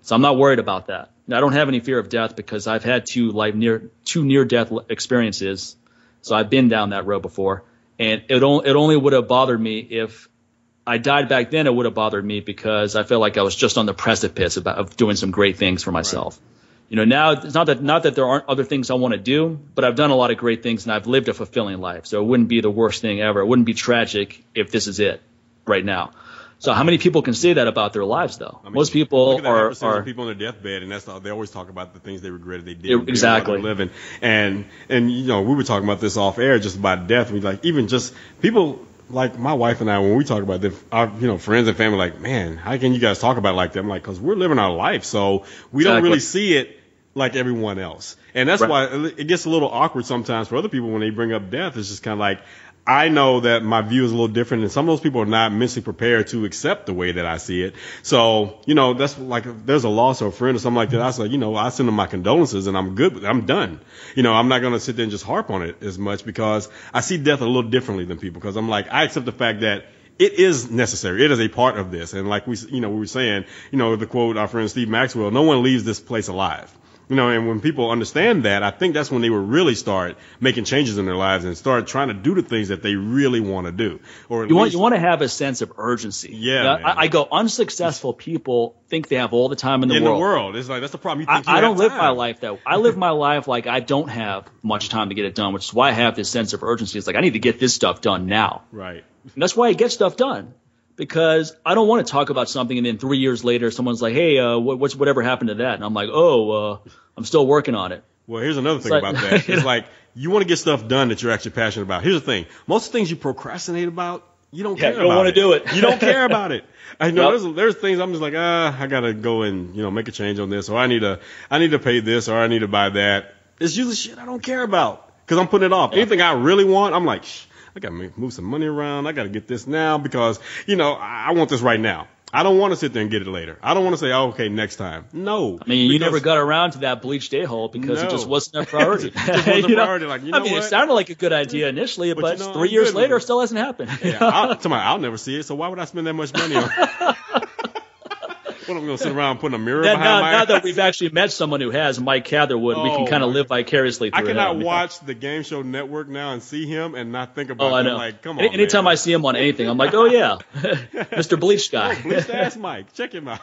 So I'm not worried about that. Now, I don't have any fear of death because I've had two near-death experiences. So I've been down that road before. And it only would have bothered me if I died back then. It would have bothered me because I felt like I was just on the precipice of doing some great things for myself. Right. Now it's not that there aren't other things I want to do, but I've done a lot of great things and I've lived a fulfilling life. So it wouldn't be the worst thing ever. It wouldn't be tragic if this is it right now. So how many people can say that about their lives, though? Most people are people on their deathbed, and they always talk about the things they regretted they did. Exactly. Living, and we were talking about this off air just about death. We like even just people like my wife and I when we talk about our friends and family, like, man, how can you guys talk about it like that? I'm like, because we're living our life, so we don't really see it like everyone else, and that's why it gets a little awkward sometimes for other people when they bring up death. It's just kind of like, I know that my view is a little different, and some of those people are not mentally prepared to accept the way that I see it. So, that's like if there's a loss of a friend or something like that. I say, I send them my condolences, and I'm good. I'm done. I'm not going to sit there and just harp on it as much because I see death a little differently than people. Because I'm like, I accept the fact that it is necessary. It is a part of this. And like we were saying, the quote our friend Steve Maxwell, no one leaves this place alive. And when people understand that, I think that's when they will really start making changes in their lives and start trying to do the things that they really want to do. Or you want to have a sense of urgency. Yeah. I go, unsuccessful people think they have all the time in the world. In the world. It's like, that's the problem. I don't live my life that way. I live my life like I don't have much time to get it done, which is why I have this sense of urgency. It's like, I need to get this stuff done now. Right. And that's why I get stuff done. Because I don't want to talk about something and then 3 years later someone's like, hey, whatever happened to that? And I'm like, I'm still working on it. Well, here's another thing about that. It's like you want to get stuff done that you're actually passionate about. Here's the thing. Most of the things you procrastinate about, You don't care about it. You don't want to do it. You don't care about it. I know Yep. there's things I'm just like, I gotta go and, make a change on this, or I need to pay this, or I need to buy that. It's usually shit I don't care about because I'm putting it off. Yeah. Anything I really want, I'm like, I gotta move some money around. I gotta get this now because, I want this right now. I don't want to sit there and get it later. I don't want to say, oh, okay, next time. No. I mean, you never got around to that bleached a-hole because it just wasn't a priority. It just wasn't a priority. Like, I mean, what? it sounded like a good idea initially, but 3 I'm years good with later, it. it still hasn't happened. Yeah, I'll never see it, so why would I spend that much money on What, I'm going to sit around putting a mirror behind my now eyes? that we've actually met someone who has, Mike Catherwood, we can kind of live vicariously through I cannot him. watch the Game Show Network now and see him and not think about I him. know. Like, come on, Anytime man. I see him on anything, I'm like, oh, yeah, Mr. Bleached guy. Oh, bleached ass Mike. Check him out.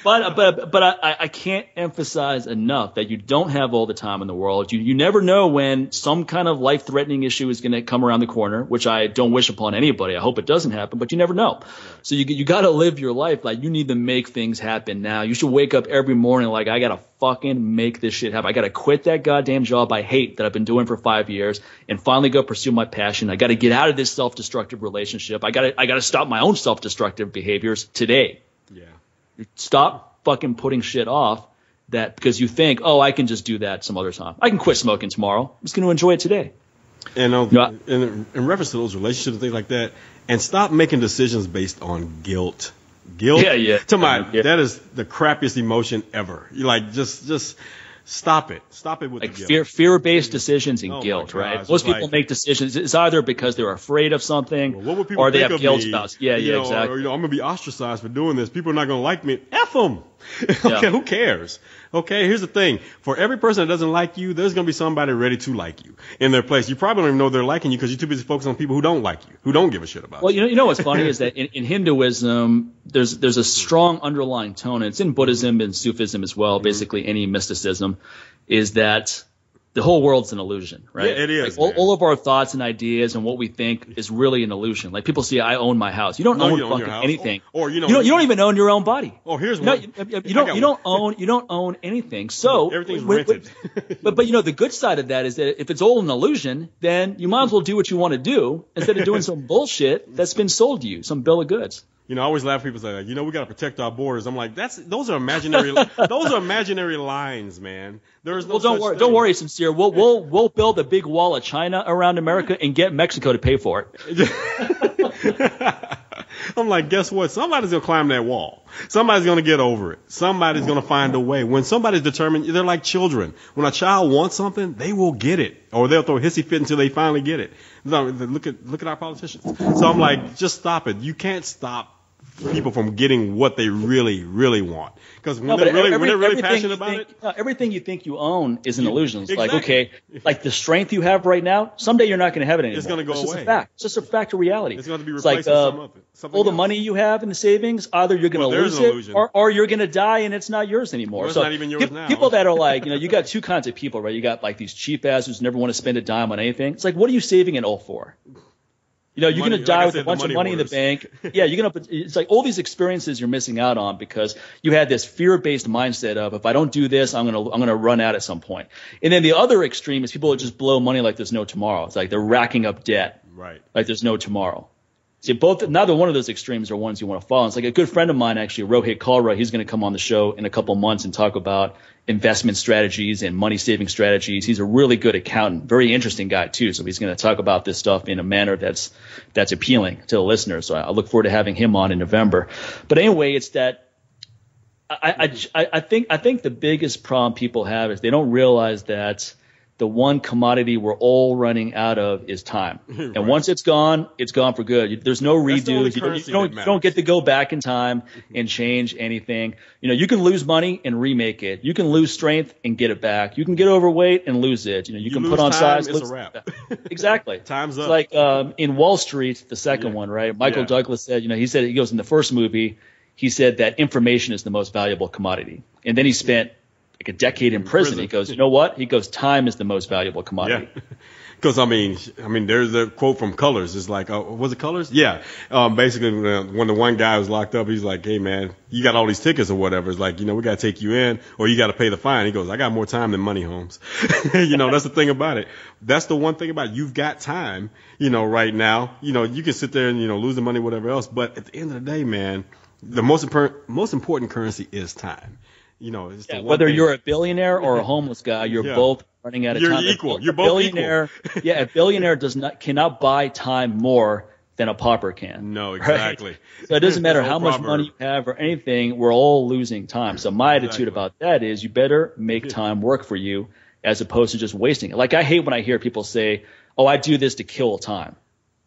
But I can't emphasize enough that you don't have all the time in the world. You never know when some kind of life-threatening issue is going to come around the corner, which I don't wish upon anybody. I hope it doesn't happen, but you never know. So you got to live your life like you need to make things happen now. You should wake up every morning like I got to fucking make this shit happen. I got to quit that goddamn job I hate that I've been doing for 5 years and finally go pursue my passion. I got to get out of this self-destructive relationship. I got to stop my own self-destructive behaviors today. Yeah. Stop fucking putting shit off that because you think, oh, I can just do that some other time. I can quit smoking tomorrow. I'm just going to enjoy it today. And in reference to those relationships and things like that, and stop making decisions based on guilt. Guilt, Yeah. That is the crappiest emotion ever. You like just stop it. Stop it with Like the guilt. fear-based decisions and Oh my guilt, God, right? it's Most like- people make decisions. It's either because they're afraid of something, Well, what would people or they think have of guilt me? about. Yeah, exactly. Or, I'm gonna be ostracized for doing this. People are not gonna like me. F them. Okay, Yeah. who cares? Okay, here's the thing. For every person that doesn't like you, there's gonna be somebody ready to like you in their place. You probably don't even know they're liking you because you're too busy focusing on people who don't like you, who don't give a shit about Well, you. you know what's funny is that in Hinduism, there's a strong underlying tone, and it's in Buddhism and Sufism as well, basically any mysticism, is that the whole world's an illusion, right? Yeah, it is, Like, man. all of our thoughts and ideas and what we think is really an illusion. Like people say, I own my house. You don't No, own you don't own your fucking house. anything. Or, you know- you don't even own your own body. Oh, here's No, one. you don't own anything. So Everything's when- rented. But the good side of that is that if it's all an illusion, then you might as well do what you want to do instead of doing some bullshit that's been sold to you, some bill of goods. I always laugh. People say, we got to protect our borders. I'm like, those are imaginary. Those are imaginary lines, man. There is no. Well, don't worry, Sincere. We'll build a big wall of China around America and get Mexico to pay for it. I'm like, guess what? Somebody's gonna climb that wall. Somebody's gonna get over it. Somebody's gonna find a way. When somebody's determined, they're like children. When a child wants something, they will get it, or they'll throw a hissy fit until they finally get it. Look at our politicians. So I'm like, just stop it. You can't stop people from getting what they really, really want. Because when they're really passionate about it. Everything you think you own is an illusion. It's Exactly. like, okay, like the strength you have right now, someday you're not going to have it anymore. It's gonna go It's just away. a fact. It's just a fact of reality. It's going to be It's replaced like, with something all the else. money you have in the savings, either you're going to Well, there's lose an it illusion. or you're going to die and it's not yours anymore. Well, it's so not even yours now. People that are like, you got two kinds of people, right? You got like these cheap asses who never want to spend a dime on anything. It's like, what are you saving it all for? You're going to die with a bunch of money in the bank. Yeah, it's like all these experiences you're missing out on because you had this fear-based mindset of if I don't do this, I'm going to run out at some point. And then the other extreme is people that just blow money like there's no tomorrow. It's like they're racking up debt. Right. Like there's no tomorrow. See, neither one of those extremes are ones you want to follow. It's like a good friend of mine, actually, Rohit Kalra, he's going to come on the show in a couple months and talk about investment strategies and money saving strategies. He's a really good accountant, very interesting guy too. So he's going to talk about this stuff in a manner that's appealing to the listeners. So I look forward to having him on in November. But anyway, it's that I think the biggest problem people have is they don't realize that the one commodity we're all running out of is time. Right. And once it's gone for good. There's no That's the only redo. currency You that don't matters. get to go back in time and change anything. You can lose money and remake it. You can lose strength and get it back. You can get overweight and lose it. You can lose put on time, size. it's a wrap. Exactly. Time's up. It's like in Wall Street, the second one, right? Michael Yeah. Douglas said, he goes in the first movie, he said that information is the most valuable commodity. And then he spent like a decade in prison. He goes, you know what? He goes, time is the most valuable commodity. Yeah. Because I mean, there's a quote from Colors. It's like, was it Colors? Yeah. Basically, when the one guy was locked up, he's like, hey man, you got all these tickets or whatever. It's like, we got to take you in, or you got to pay the fine. He goes, I got more time than money, Holmes. That's the thing about it. That's the one thing about it. You've got time, right now. You can sit there and lose the money, whatever else. But at the end of the day, man, the most important currency is time. It's the whether thing. You're a billionaire or a homeless guy, you're both running out of time. You're equal. You're both equal. A billionaire cannot buy time more than a pauper can. No, exactly. Right? So it doesn't matter how much money you have or anything, we're all losing time. So my attitude about that is you better make time work for you as opposed to just wasting it. Like I hate when I hear people say, oh, I do this to kill time.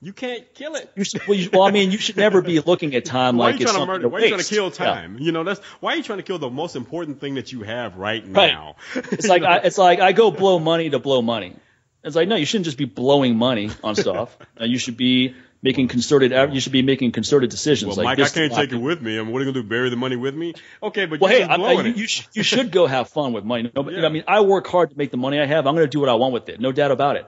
You can't kill it. You should never be looking at time like it's something to waste. Why are you trying to kill time? Yeah. Why are you trying to kill the most important thing that you have right now? It's like I go blow money to blow money. It's like, no, you shouldn't just be blowing money on stuff. You should be making concerted decisions. Well, like Mike, I can't take it with me. What are you gonna do? Bury the money with me? Okay, but you should go have fun with money. I work hard to make the money I have. I'm gonna do what I want with it. No doubt about it.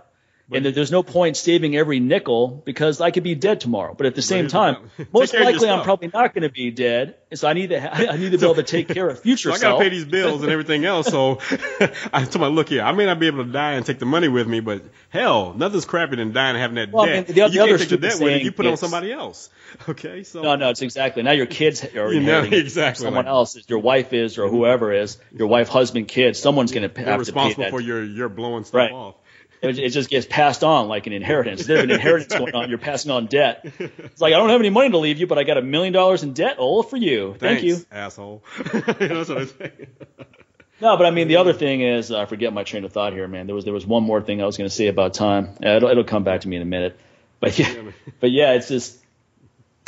And there's no point saving every nickel because I could be dead tomorore. But at the same time, most likely I'm probably not going to be dead. So I need to be able to take care of future self. I got to pay these bills and everything else. So I told my look here, I may not be able to die and take the money with me, but hell, nothing's crappier than dying and having that debt. The you other can't take the debt with it. You put it on somebody else. Okay, so no, it's exactly. Now your kids are inheriting someone else, your wife is, or whoever is, your wife, husband, kids. Someone's going to have to pay that. They're responsible for your blowing stuff off. It just gets passed on like an inheritance. Instead of an inheritance going on, you're passing on debt. It's like, I don't have any money to leave you, but I got $1 million in debt all for you. Thank you. Asshole. That's what I'm saying. No, but the other thing is, I forget my train of thought here, man. There was one more thing I was going to say about time. It'll come back to me in a minute. But yeah, it's just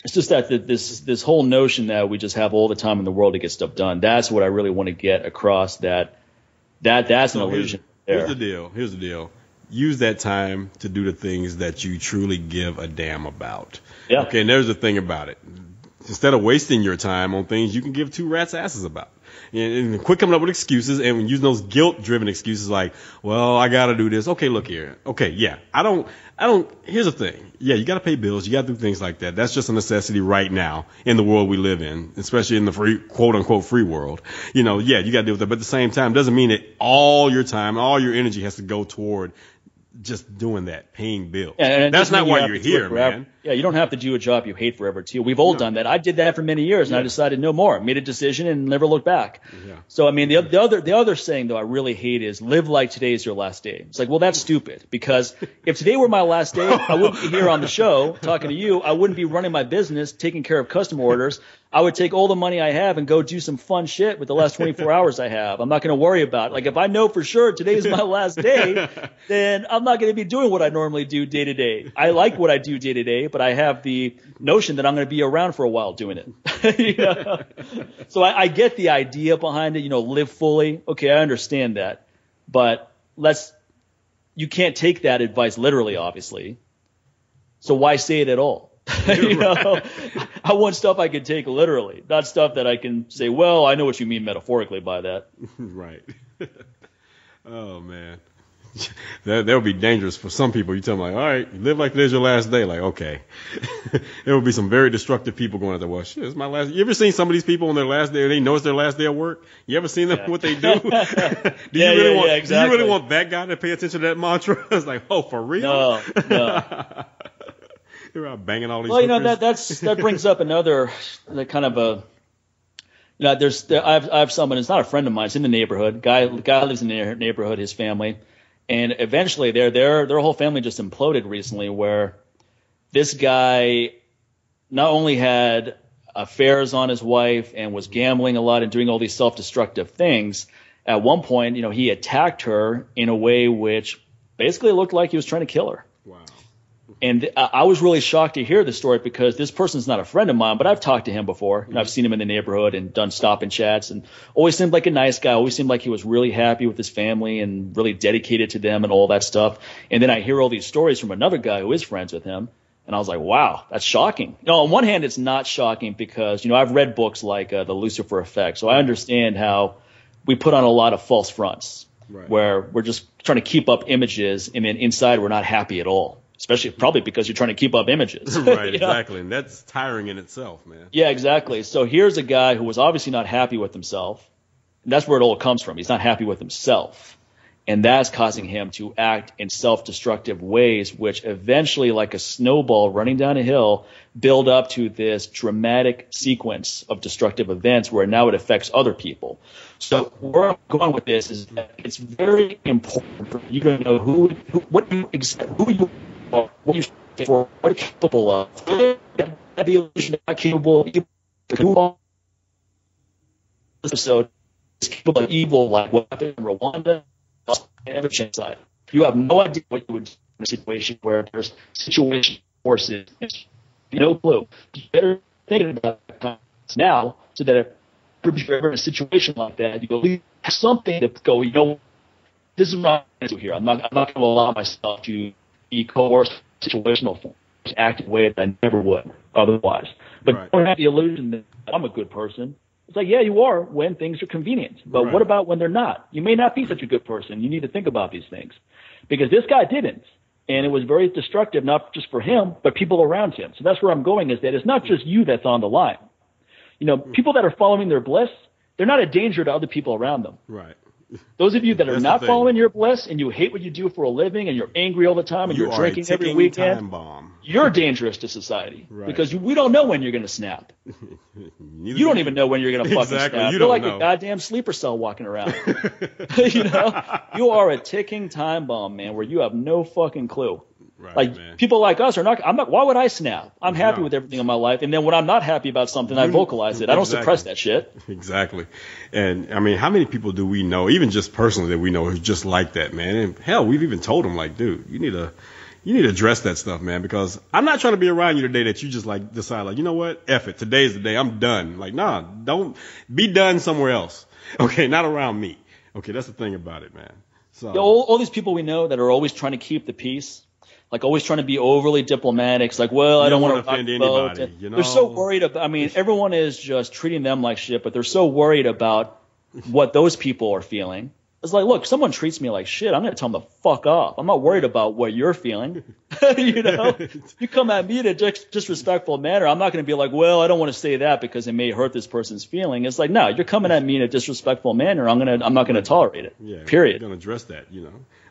that this whole notion that we just have all the time in the world to get stuff done. That's what I really want to get across. That's an illusion. Here's the deal. Use that time to do the things that you truly give a damn about. Yeah. Okay, and there's the thing about it. Instead of wasting your time on things you can give two rats' asses about. And quit coming up with excuses and using those guilt-driven excuses like, well, I got to do this. Okay, look here. Okay, yeah, I don't, here's the thing. Yeah, you got to pay bills. You got to do things like that. That's just a necessity right now in the world we live in, especially in the free, quote-unquote free world. You got to deal with that. But at the same time, doesn't mean that all your time, all your energy has to go toward just doing that, paying bills. And that's not why you're here, man. Yeah, you don't have to do a job you hate forever, too. We've all done that. I did that for many years, and I decided no more. Made a decision and never looked back. Yeah. So, the other saying, though, I really hate is live like today is your last day. It's like, well, that's stupid, because if today were my last day, I wouldn't be here on the show talking to you. I wouldn't be running my business, taking care of customer orders. I would take all the money I have and go do some fun shit with the last 24 hours I have. I'm not going to worry about it. Like, if I know for sure today is my last day, then I'm not going to be doing what I normally do day to day. I like what I do day to day, but I have the notion that I'm going to be around for a while doing it. So I get the idea behind it, live fully. Okay, I understand that. But you can't take that advice literally, obviously. So why say it at all? I want stuff I can take literally, not stuff that I can say, well, I know what you mean metaphorically by that. Right. Oh, man. That would be dangerous for some people. You tell them, like, all right, live like today's your last day. Like, okay. There would be some very destructive people going out there. Well, shit, it's my last. You ever seen some of these people on their last day and they know it's their last day of work? You ever seen them, what they do? Do you really want that guy to pay attention to that mantra? It's like, oh, for real? No. They're out banging all these. Well, that brings up another kind of a. I have someone. It's not a friend of mine. It's in the neighborhood. Guy lives in the neighborhood. His family, and eventually their whole family just imploded recently. Where this guy not only had affairs on his wife and was gambling a lot and doing all these self-destructive things. At one point, he attacked her in a way which basically looked like he was trying to kill her. Wow. And I was really shocked to hear the story because this person's not a friend of mine, but I've talked to him before. I've seen him in the neighborhood and done stop and chats, and always seemed like a nice guy. Always seemed like he was really happy with his family and really dedicated to them and all that stuff. And then I hear all these stories from another guy who is friends with him, and I was like, wow, that's shocking. On one hand, it's not shocking because, I've read books like The Lucifer Effect, so I understand how we put on a lot of false fronts. Right. where we're just trying to keep up images, and then inside we're not happy at all. Especially probably because you're trying to keep up images. Right, exactly. And that's tiring in itself, man. Yeah, exactly. So here's a guy who was obviously not happy with himself. And that's where it all comes from. He's not happy with himself. And that's causing him to act in self-destructive ways, which eventually, like a snowball running down a hill, build up to this dramatic sequence of destructive events where now it affects other people. So where I'm going with this is that it's very important for you to know what you are, what you stand for, what you're capable of. That the illusion not capable of episode is capable of evil like what happened in Rwanda. Side. You have no idea what you would do in a situation where there's situation forces. No clue. You better think about that now so that if you're ever in a situation like that, you at least have something to go, this is what I'm going to do here. I'm not going to allow myself to be coerced situational form, to act in a way that I never would otherwise. But don't have the illusion that I'm a good person. It's like, yeah, you are when things are convenient. But what about when they're not? You may not be such a good person. You need to think about these things. Because this guy didn't. And it was very destructive, not just for him, but people around him. So that's where I'm going, is that it's not just you that's on the line. People that are following their bliss, they're not a danger to other people around them. Right. Those of you that are not following your bliss and you hate what you do for a living and you're angry all the time and you're drinking every weekend, time bomb. You're dangerous to society because we don't know when you're going to snap. You don't even know when you're going to fucking snap. You're like a goddamn sleeper cell walking around. You are a ticking time bomb, man, where you have no fucking clue. Right, man. People like us are not. Why would I snap? I'm happy with everything in my life, and then when I'm not happy about something, I vocalize it. I don't suppress that shit. Exactly. And I mean, how many people do we know, even just personally, that we know who's just like that, man? And hell, we've even told them, like, dude, you need to address that stuff, man, because I'm not trying to be around you today that you just like decide, like, you know what, F it, today's the day, I'm done. Like, nah, don't be done somewhere else. Okay, not around me. Okay, that's the thing about it, man. So all these people we know that are always trying to keep the peace. Like always trying to be overly diplomatic. It's like, well, I don't want to offend anybody. They're so worried about. I mean, everyone is just treating them like shit, but they're so worried about what those people are feeling. It's like, look, if someone treats me like shit, I'm going to tell them to fuck off. I'm not worried about what you're feeling. You come at me in a disrespectful manner. I'm not going to be like, well, I don't want to say that because it may hurt this person's feeling. It's like, no, you're coming at me in a disrespectful manner. I'm not going to tolerate it. Yeah, period. You're going to address that.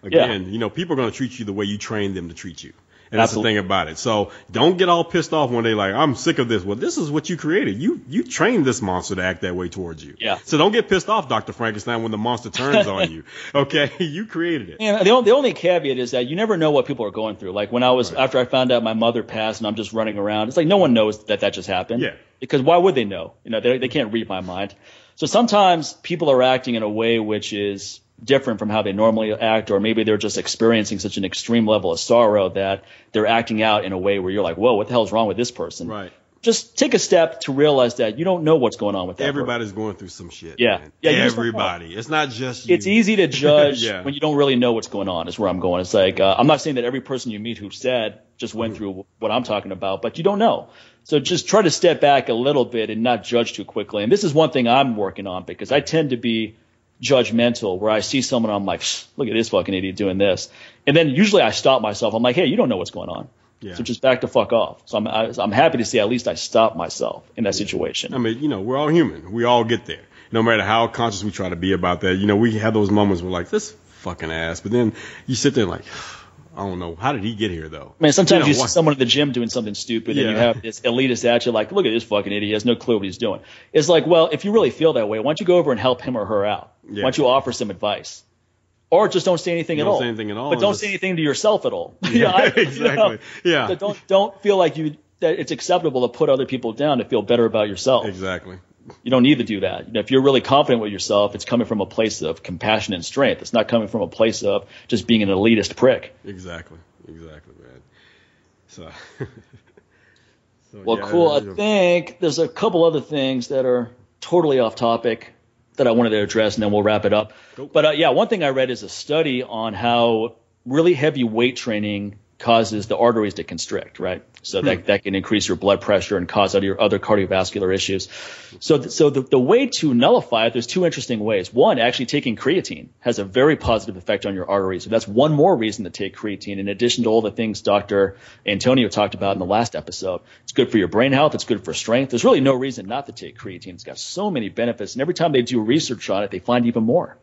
Again, people are going to treat you the way you train them to treat you. And that's the thing about it. So don't get all pissed off when they like, I'm sick of this. Well, this is what you created. You trained this monster to act that way towards you. Yeah. So don't get pissed off, Dr. Frankenstein, when the monster turns on you. Okay? You created it. And the only caveat is that you never know what people are going through. Like when after I found out my mother passed and I'm just running around, it's like no one knows that just happened. Yeah. Because why would they know? They can't read my mind. So sometimes people are acting in a way which is different from how they normally act, or maybe they're just experiencing such an extreme level of sorrow that they're acting out in a way where you're like, whoa, what the hell is wrong with this person? Right. Just take a step to realize that you don't know what's going on with that Everybody's going through some shit. Yeah. Man. Yeah. Everybody. It's not just you. It's easy to judge when you don't really know what's going on is where I'm going. It's like, I'm not saying that every person you meet who's sad just went through what I'm talking about, but you don't know. So just try to step back a little bit and not judge too quickly. And this is one thing I'm working on because I tend to be judgmental where I see someone, I'm like, look at this fucking idiot doing this. And then usually I stop myself. I'm like, hey, you don't know what's going on. Yeah. So just back the fuck off. So I'm happy to see at least I stopped myself in that situation. I mean, we're all human. We all get there. No matter how conscious we try to be about that. We have those moments where like, this fucking ass. But then you sit there like, I don't know. How did he get here, though? Man, sometimes you see someone in the gym doing something stupid and you have this elitist attitude like, look at this fucking idiot. He has no clue what he's doing. It's like, well, if you really feel that way, why don't you go over and help him or her out? Yeah. Why don't you offer some advice? Or just don't say anything at all. Don't say anything at all. But don't say anything to yourself at all. Exactly. Yeah. So don't feel like that it's acceptable to put other people down to feel better about yourself. Exactly. You don't need to do that. If you're really confident with yourself, it's coming from a place of compassion and strength. It's not coming from a place of just being an elitist prick. Exactly, man. So, cool. I think there's a couple other things that are totally off topic that I wanted to address, and then we'll wrap it up. Cool. But one thing I read is a study on how really heavy weight training causes the arteries to constrict, right? So that can increase your blood pressure and cause other cardiovascular issues. So the way to nullify it, there's two interesting ways. One, actually taking creatine has a very positive effect on your arteries. So that's one more reason to take creatine, in addition to all the things Dr. Antonio talked about in the last episode. It's good for your brain health. It's good for strength. There's really no reason not to take creatine. It's got so many benefits. And every time they do research on it, they find even more.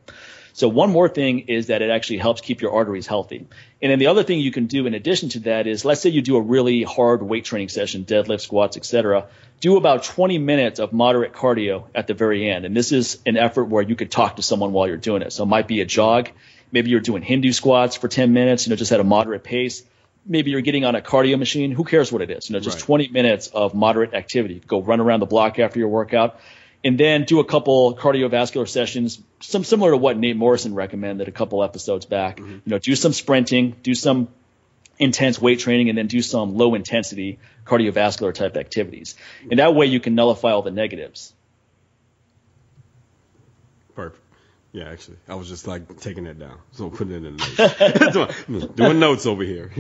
So one more thing is that it actually helps keep your arteries healthy. And then the other thing you can do in addition to that is, let's say you do a really hard weight training session, deadlift, squats, etc. Do about 20 minutes of moderate cardio at the very end. And this is an effort where you could talk to someone while you're doing it. So it might be a jog. Maybe you're doing Hindu squats for 10 minutes, just at a moderate pace. Maybe you're getting on a cardio machine. Who cares what it is? Just 20 minutes of moderate activity. Go run around the block after your workout. And then do a couple cardiovascular sessions, some similar to what Nate Morrison recommended a couple episodes back. Do some sprinting, do some intense weight training, and then do some low intensity cardiovascular type activities. And that way you can nullify all the negatives. Perfect. Yeah, actually, I was just like taking that down, so putting it in the notes, doing notes over here.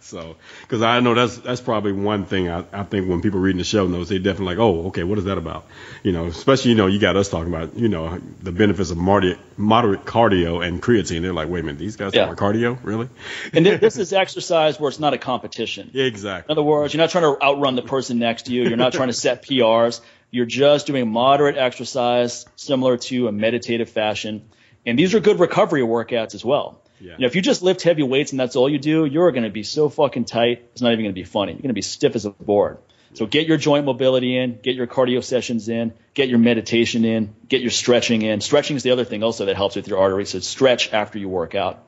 So, because I know that's probably one thing I think when people reading the show notes, they definitely like, oh, okay, what is that about? Especially you got us talking about the benefits of moderate cardio and creatine. They're like, wait a minute, these guys talking about cardio, really? And this is exercise where it's not a competition. Yeah, exactly. In other words, you're not trying to outrun the person next to you. You're not trying to set PRs. You're just doing moderate exercise, similar to a meditative fashion. And these are good recovery workouts as well. Yeah. If you just lift heavy weights and that's all you do, you're going to be so fucking tight, it's not even going to be funny. You're going to be stiff as a board. So get your joint mobility in, get your cardio sessions in, get your meditation in, get your stretching in. Stretching is the other thing also that helps with your arteries. So stretch after you work out.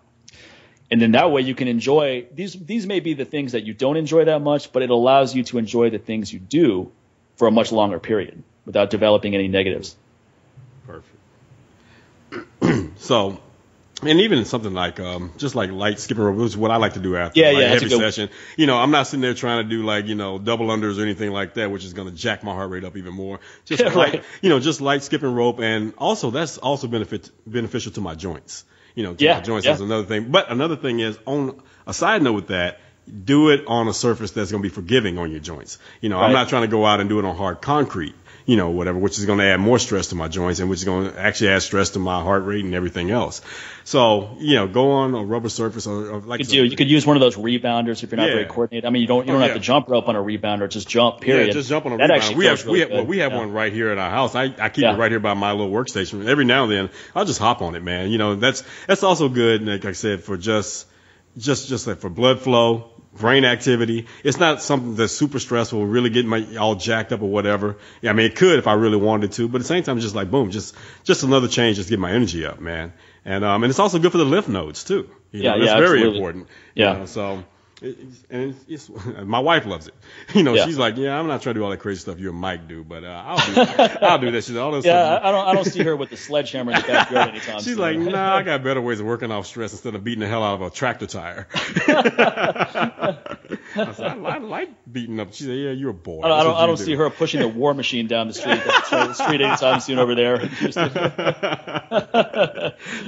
And then that way you can enjoy, these may be the things that you don't enjoy that much, but it allows you to enjoy the things you do for a much longer period without developing any negatives. Perfect. So, and even something like just like light skipping rope, which is what I like to do after a heavy session. I'm not sitting there trying to do like double unders or anything like that, which is going to jack my heart rate up even more. Just light, just light skipping rope, and also that's also beneficial to my joints. My joints is another thing. But another thing is, on a side note with that, do it on a surface that's going to be forgiving on your joints. I'm not trying to go out and do it on hard concrete, whatever, which is going to add more stress to my joints and which is going to actually add stress to my heart rate and everything else. So, go on a rubber surface or like you could use one of those rebounders if you're not very coordinated. I mean, you don't have to jump rope on a rebounder, just jump, period. Yeah, just jump on a that rebounder. We have one right here at our house. I keep it right here by my little workstation. Every now and then I'll just hop on it, man. That's also good, like I said, for just like for blood flow, brain activity. It's not something that's super stressful, really getting my all jacked up or whatever. Yeah, I mean, it could if I really wanted to, but at the same time, just like boom, just another change, just get my energy up, man. And it's also good for the lymph nodes too. That's very important. Yeah. So. It's my wife loves it. She's like, I'm not trying to do all that crazy stuff you and Mike do, but I'll do that. She's all those I don't see her with the sledgehammer in the backyard anytime soon. She's like, I got better ways of working off stress instead of beating the hell out of a tractor tire. I said, I like beating up. She said, yeah, you're a boy. I don't see her pushing the war machine down the street anytime soon over there.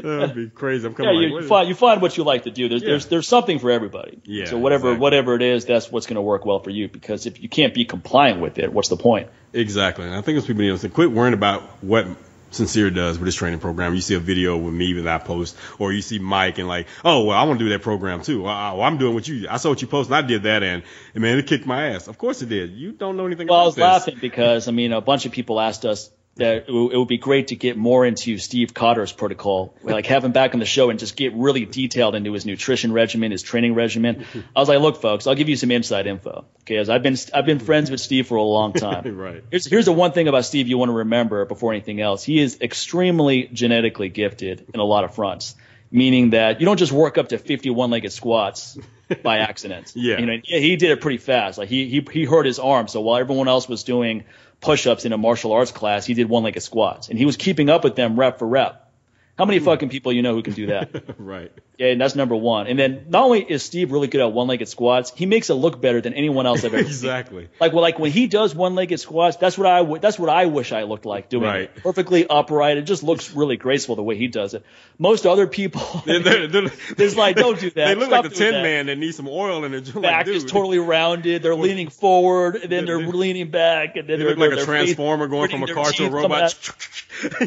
That'd be crazy. I'm coming. You find what you like to do. There's something for everybody. Yeah. So whatever it is, that's what's going to work well for you. Because if you can't be compliant with it, what's the point? Exactly. And I think it's people need to quit worrying about what Sincere does with his training program. You see a video with me that I post, or you see Mike and like, oh, well, I want to do that program too. I'm doing what I saw what you post and I did that, and man, it kicked my ass. Of course it did. You don't know anything about this. Well, I was laughing because, a bunch of people asked us that it would be great to get more into Steve Cotter's protocol, like have him back on the show and just get really detailed into his nutrition regimen, his training regimen. I was like, look, folks, I'll give you some inside info. Okay, as I've been friends with Steve for a long time. Right. Here's the one thing about Steve you want to remember before anything else. He is extremely genetically gifted in a lot of fronts, meaning that you don't just work up to 50 one-legged squats by accident. Yeah. He did it pretty fast. Like he hurt his arm, so while everyone else was doing push-ups in a martial arts class, he did one-legged squats, and he was keeping up with them rep for rep. How many fucking people who can do that? Right. Yeah, and that's number one. And then not only is Steve really good at one-legged squats, he makes it look better than anyone else I've ever exactly. seen. Like when he does one-legged squats, that's what I wish I looked like doing right. it. Perfectly upright. It just looks really graceful the way he does it. Most other people, it's like, don't do that. They look Stop like the Tin Man that needs some oil in their back is totally rounded. They're leaning forward, and then they're leaning back, and then they look like a transformer going from a car to a robot.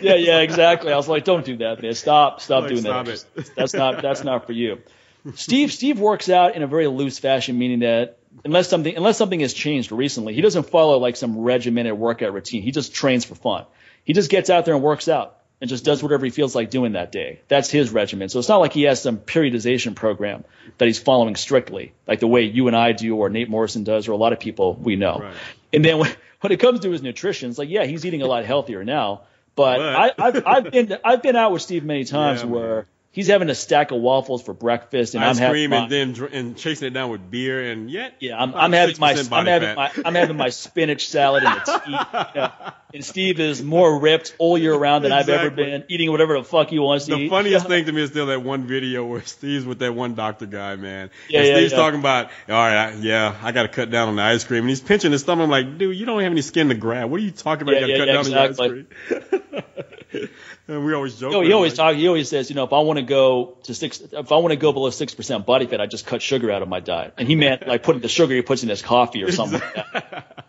Yeah, exactly. I was like, don't do that, man. Stop doing that. That's not for you. Steve works out in a very loose fashion, meaning that unless something has changed recently, he doesn't follow like some regimented workout routine. He just trains for fun. He just gets out there and works out and just does whatever he feels like doing that day. That's his regimen. So it's not like he has some periodization program that he's following strictly, like the way you and I do, or Nate Morrison does, or a lot of people we know. Right. And then when it comes to his nutrition, it's like, yeah, he's eating a lot healthier now. But I've been out with Steve many times where he's having a stack of waffles for breakfast, and ice cream, and chasing it down with beer, and I'm having my spinach salad and a tea. And Steve is more ripped all year round than I've ever been, eating whatever the fuck he wants to eat. The funniest thing to me is still that one video where Steve's with that one doctor guy, man. Steve's talking about, all right, I got to cut down on the ice cream, and he's pinching his thumb. I'm like, dude, you don't have any skin to grab. What are you talking about? You got to cut down on your ice cream. And we always joke. He always says, if I want to go below 6% body fat, I just cut sugar out of my diet. And he meant like putting the sugar he puts in his coffee or something like that.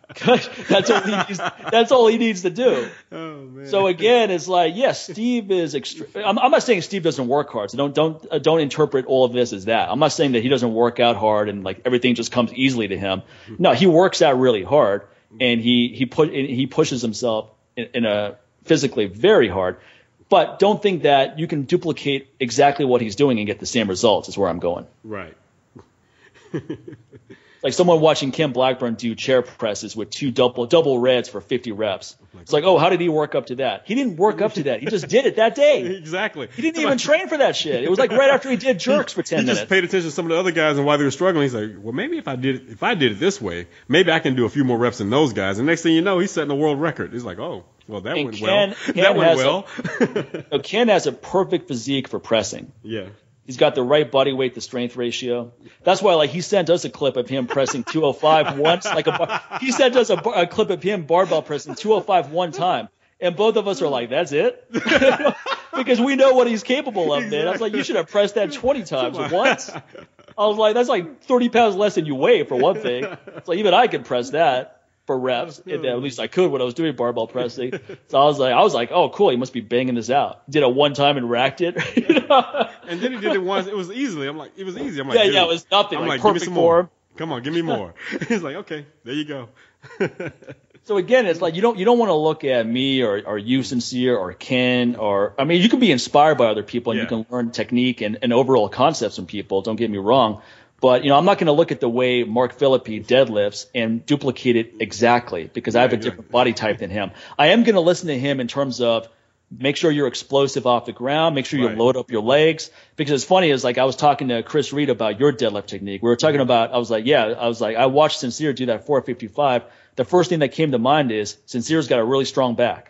That's all he needs to do. Oh, man. So again, it's like, yes, Steve is I'm not saying Steve doesn't work hard. So don't interpret all of this as that. I'm not saying that he doesn't work out hard and like everything just comes easily to him. No, he works out really hard, and he pushes himself in a physically very hard. But don't think that you can duplicate exactly what he's doing and get the same results is where I'm going. Right. Like someone watching Ken Blackburn do chair presses with two double reds for 50 reps. It's like, oh, how did he work up to that? He didn't work up to that. He just did it that day. Exactly. He didn't even train for that shit. It was like right after he did jerks for 10 minutes. He just paid attention to some of the other guys and why they were struggling. He's like, well, maybe if I did it this way, maybe I can do a few more reps than those guys. And next thing you know, he's setting a world record. He's like, oh, well, that went well. Ken has a perfect physique for pressing. Yeah. He's got the right body weight to strength ratio. That's why, like, he sent us a clip of him pressing 205 once. He sent us a clip of him barbell pressing 205 one time. And both of us are like, that's it? Because we know what he's capable of, man. I was like, you should have pressed that 20 times once. I was like, that's like 30 pounds less than you weigh, for one thing. It's like, even I could press that for reps. At least I could when I was doing barbell pressing. So I was like, oh, cool. He must be banging this out. Did it one time and racked it. And then he did it once. It was easily. I'm like, it was easy. I'm like, it was nothing. I'm like, perfect give me some form. more. Come on, give me more. He's like, okay, there you go. So again, it's like you don't want to look at me or you, Sincere, or Ken, you can be inspired by other people and you can learn technique and overall concepts from people. Don't get me wrong. But, I'm not going to look at the way Mark Philippi deadlifts and duplicate it exactly because I have a different body type than him. I am going to listen to him in terms of make sure you're explosive off the ground, make sure you load up your legs. Because it's funny, is like I was talking to Chris Reed about your deadlift technique. We were talking about, I was like, I watched Sincere do that 455. The first thing that came to mind is Sincere's got a really strong back.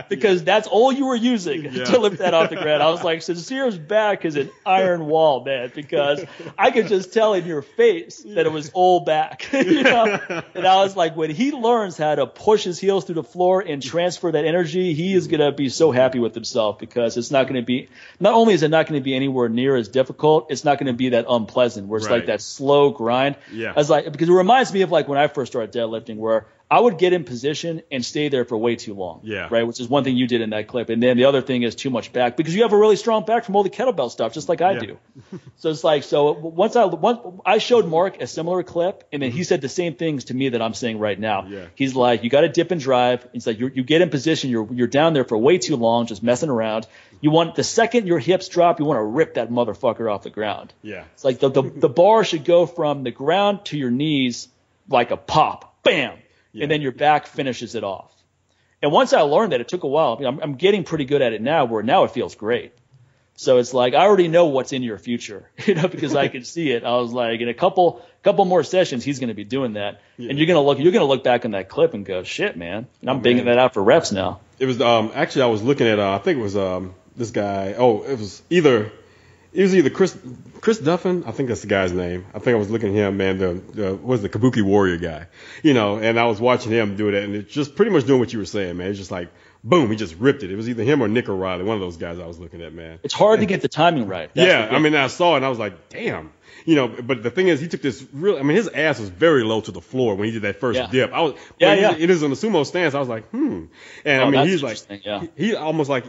because that's all you were using to lift that off the ground. I was like, Sincere's back is an iron wall, man, because I could just tell in your face that it was all back. And I was like, when he learns how to push his heels through the floor and transfer that energy, he is going to be so happy with himself because it's not going to be, not only is it not going to be anywhere near as difficult, it's not going to be that unpleasant where it's like that slow grind. Yeah. I was like, because it reminds me of like when I first started deadlifting where I would get in position and stay there for way too long. Yeah. Right. Which is one thing you did in that clip. And then the other thing is too much back because you have a really strong back from all the kettlebell stuff, just like I do. So it's like, once I showed Mark a similar clip and then he said the same things to me that I'm saying right now. Yeah. He's like, you got to dip and drive. He's like, you get in position. You're down there for way too long, just messing around. You want the second your hips drop, you want to rip that motherfucker off the ground. Yeah. It's like the bar should go from the ground to your knees like a pop. Bam. And then your back finishes it off. And once I learned that, it took a while. I'm getting pretty good at it now, where now it feels great. So it's like I already know what's in your future, because I can see it. I was like, in a couple more sessions, he's going to be doing that, and you're going to look back on that clip and go, shit, man. And I'm banging that out for reps now. It was actually I was looking at I think it was this guy. Oh, it was either it was either Chris Duffin, I think that's the guy's name. I think I was looking at him, man, the Kabuki Warrior guy, and I was watching him do that, and it's just pretty much doing what you were saying, man. It's just like, boom, he just ripped it. It was either him or Nick O'Reilly, one of those guys I was looking at, man. It's hard to get the timing right. I mean, I saw it and I was like, damn. But the thing is, he took this his ass was very low to the floor when he did that first dip. It is on the sumo stance. I was like, And I mean, he's like, he almost like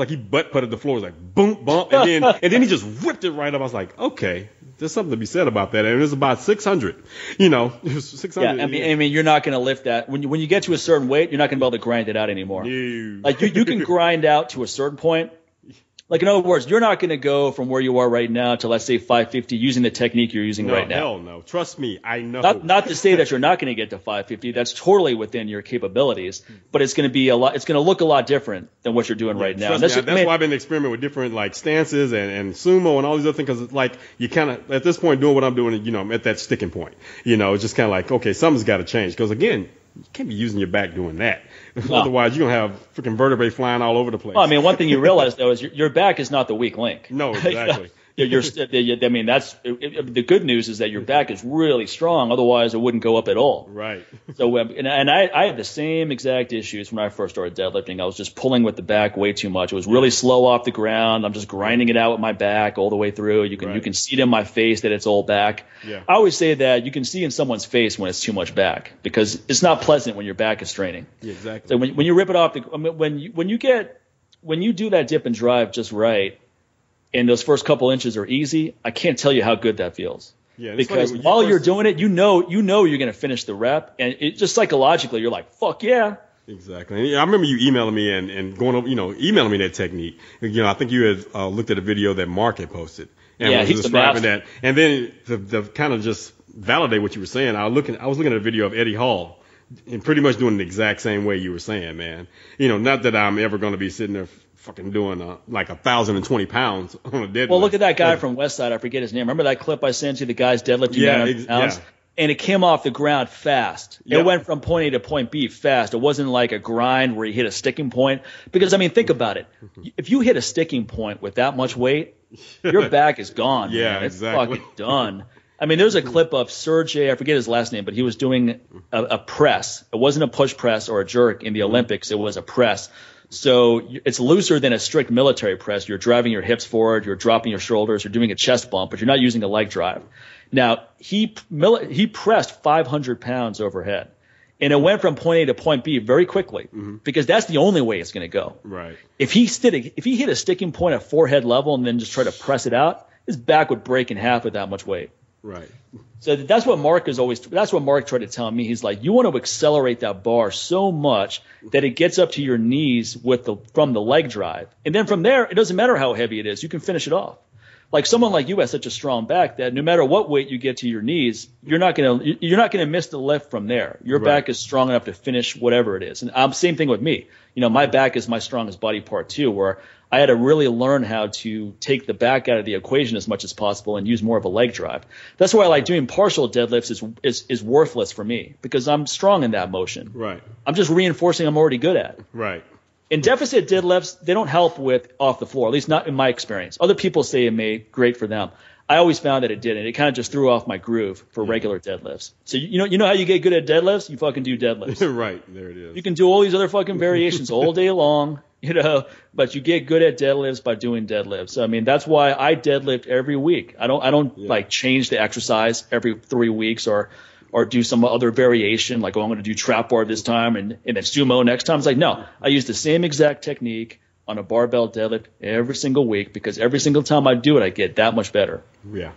he butt putted the floor. It was like, boom, bump. And then he just whipped it right up. I was like, okay, there's something to be said about that. And it was about 600, it was 600. Yeah. I mean, you're not going to lift that. When you get to a certain weight, you're not going to be able to grind it out anymore. No. Like you can grind out to a certain point. Like, in other words, you're not going to go from where you are right now to, let's say, 550 using the technique you're using right now. Hell no. Trust me, I know. Not to say that you're not going to get to 550. That's totally within your capabilities. But it's going to be it's going to look a lot different than what you're doing right now. That's why I've been experimenting with different, like, stances and sumo and all these other things. Because, like, you kind of, at this point, doing what I'm doing, I'm at that sticking point. It's just kind of like, okay, something's got to change. Because, again, you can't be using your back doing that. No. Otherwise, you're going to have freaking vertebrae flying all over the place. Well, I mean, one thing you realize, though, is your back is not the weak link. No, exactly. I mean, the good news is that your back is really strong. Otherwise, it wouldn't go up at all. Right. So, and I had the same exact issues when I first started deadlifting. I was just pulling with the back way too much. It was really slow off the ground. I'm just grinding it out with my back all the way through. You can see it in my face that it's all back. Yeah. I always say that you can see in someone's face when it's too much back because it's not pleasant when your back is straining. Yeah, exactly. So when you rip it off, when you do that dip and drive just right, and those first couple inches are easy, I can't tell you how good that feels. Yeah, because while you're doing it, you know you're going to finish the rep, and it just psychologically you're like, fuck yeah. Exactly. And I remember you emailing me and going over, emailing me that technique. I think you had looked at a video that Mark had posted and was describing that. And then to kind of just validate what you were saying, I was looking at a video of Eddie Hall and pretty much doing the exact same way you were saying, man. Not that I'm ever going to be sitting there fucking doing like 1,020 pounds on a deadlift. Well, look at that guy from Westside. I forget his name. Remember that clip I sent you? The guy's deadlifting 900 pounds? Yeah. And it came off the ground fast. Yep. It went from point A to point B fast. It wasn't like a grind where you hit a sticking point. Because, I mean, think about it. If you hit a sticking point with that much weight, your back is gone. Yeah, man. It's exactly. fucking done. I mean, there's a clip of Sergey, I forget his last name, but he was doing a press. It wasn't a push press or a jerk in the Olympics. It was a press. So it's looser than a strict military press. You're driving your hips forward, you're dropping your shoulders, you're doing a chest bump, but you're not using a leg drive. Now, he pressed 500 pounds overhead, and it went from point A to point B very quickly because that's the only way it's going to go. Right. If he hit a sticking point at forehead level and then just try to press it out, his back would break in half with that much weight. Right. So that's what Mark tried to tell me. He's like, you want to accelerate that bar so much that it gets up to your knees from the leg drive. And then from there, it doesn't matter how heavy it is. You can finish it off. Like someone like you has such a strong back that no matter what weight you get to your knees, you're not gonna miss the lift from there. Your back is strong enough to finish whatever it is. And same thing with me. My back is my strongest body part too, where I had to really learn how to take the back out of the equation as much as possible and use more of a leg drive. That's why I like doing partial deadlifts is worthless for me because I'm strong in that motion. Right. I'm just reinforcing I'm already good at. Right. In deficit deadlifts, they don't help with off the floor, at least not in my experience. Other people say it made great for them. I always found that it didn't. It kind of just threw off my groove for regular deadlifts. So you know how you get good at deadlifts? You fucking do deadlifts. Right, there it is. You can do all these other fucking variations all day long, but you get good at deadlifts by doing deadlifts. I mean, that's why I deadlift every week. I don't like change the exercise every 3 weeks or do some other variation, like, I'm going to do trap bar this time and then sumo next time. It's like, no, I use the same exact technique on a barbell deadlift every single week because every single time I do it, I get that much better. Yeah.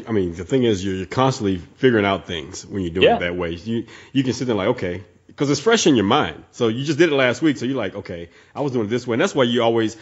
I mean, the thing is, you're constantly figuring out things when you're doing it that way. You can sit there like, okay, because it's fresh in your mind. So you just did it last week, so you're like, okay, I was doing it this way. And that's why you always,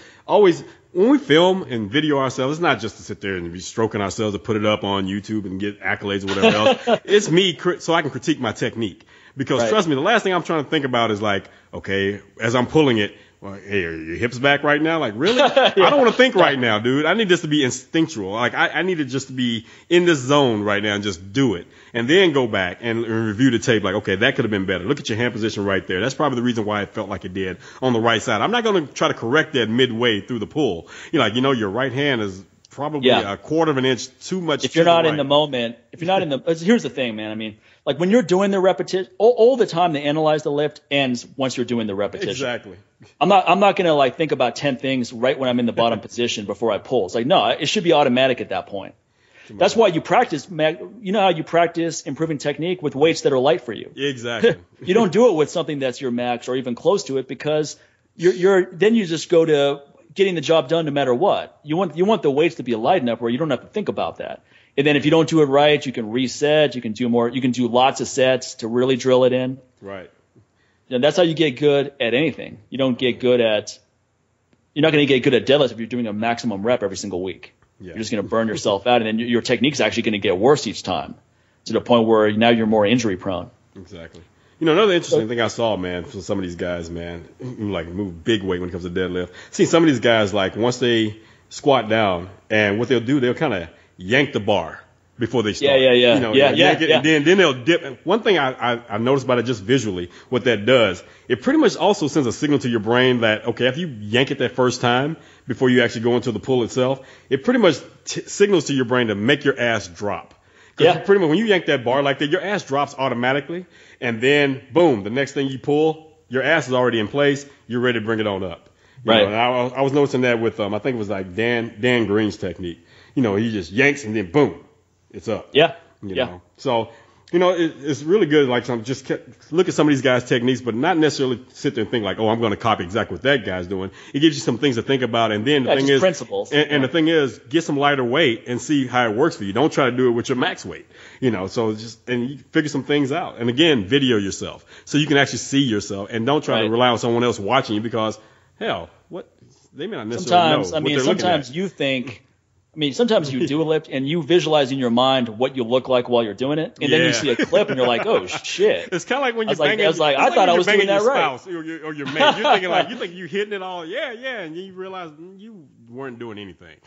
when we film and video ourselves, it's not just to sit there and be stroking ourselves or put it up on YouTube and get accolades or whatever else. It's me so I can critique my technique. Because trust me, the last thing I'm trying to think about is like, okay, as I'm pulling it, well, hey, are your hips back right now? Like, really? I don't want to think right now, dude. I need this to be instinctual. Like, I need it just to be in this zone right now and just do it. And then go back and review the tape. Like, okay, that could have been better. Look at your hand position right there. That's probably the reason why it felt like it did on the right side. I'm not going to try to correct that midway through the pull. You're like, your right hand is probably a quarter of an inch too much. If you're not in the moment, here's the thing, man. I mean, like when you're doing the repetition, all the time they analyze the lift ends once you're doing the repetition. Exactly. I'm not going to like think about 10 things right when I'm in the bottom position before I pull. It's like, no, it should be automatic at that point. That's why you practice. You know how you practice improving technique with weights that are light for you. Exactly. You don't do it with something that's your max or even close to it because then you just go to getting the job done no matter what. You want the weights to be light enough where you don't have to think about that. And then if you don't do it right, you can reset. You can do more. You can do lots of sets to really drill it in. Right. And that's how you get good at anything. You're not going to get good at deadlifts if you're doing a maximum rep every single week. Yeah. You're just going to burn yourself out, and then your technique's actually going to get worse each time to the point where now you're more injury prone. Exactly. Another interesting thing I saw, man, for some of these guys, man, like move big weight when it comes to deadlift. See some of these guys, like once they squat down, and what they'll do, they'll kind of yank the bar before they start. Yeah. And then they'll dip. And one thing I noticed about it just visually, what that does, it pretty much also sends a signal to your brain that, okay, after you yank it that first time, before you actually go into the pull itself, it pretty much signals to your brain to make your ass drop. Because pretty much when you yank that bar like that, your ass drops automatically. And then, boom, the next thing you pull, your ass is already in place. You're ready to bring it on up. Right. And I was noticing that with, I think it was like Dan Green's technique. He just yanks and then boom, it's up. Yeah. You know. So, it's really good. Like, just look at some of these guys' techniques, but not necessarily sit there and think like, oh, I'm going to copy exactly what that guy's doing. It gives you some things to think about. And then the thing is, principles. And the thing is, get some lighter weight and see how it works for you. Don't try to do it with your max weight. So and you figure some things out. And again, video yourself so you can actually see yourself, and don't try to rely on someone else watching you because, hell, they may not necessarily know. Sometimes you think. Sometimes you do a lift and you visualize in your mind what you look like while you're doing it, and then you see a clip and you're like, "Oh shit!" It's kind of like when you're banging. I thought I was doing that right. Spouse or your mate. You're thinking you think you're hitting it all, and you realize you weren't doing anything.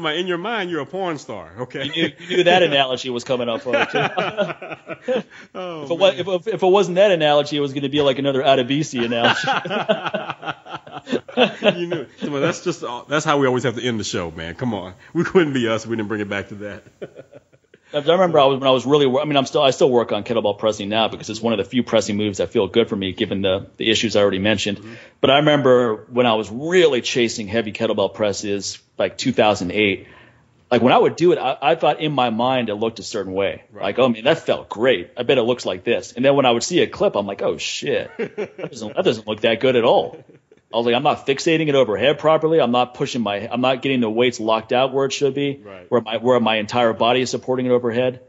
In your mind, you're a porn star. Okay. You knew that analogy was coming up for it too. If it wasn't that analogy, it was going to be like another Adebisi analogy. You knew. That's how we always have to end the show, man. Come on, we couldn't be us. We didn't bring it back to that. I remember I still work on kettlebell pressing now because it's one of the few pressing moves that feel good for me given the issues I already mentioned. Mm-hmm. But I remember when I was really chasing heavy kettlebell presses, like 2008. Like when I would do it, I thought in my mind it looked a certain way. Right. Like, oh man, that felt great. I bet it looks like this. And then when I would see a clip, I'm like, oh shit, that doesn't look that good at all. I was like, I'm not fixating it overhead properly. I'm not getting the weights locked out where it should be, where my entire body is supporting it overhead.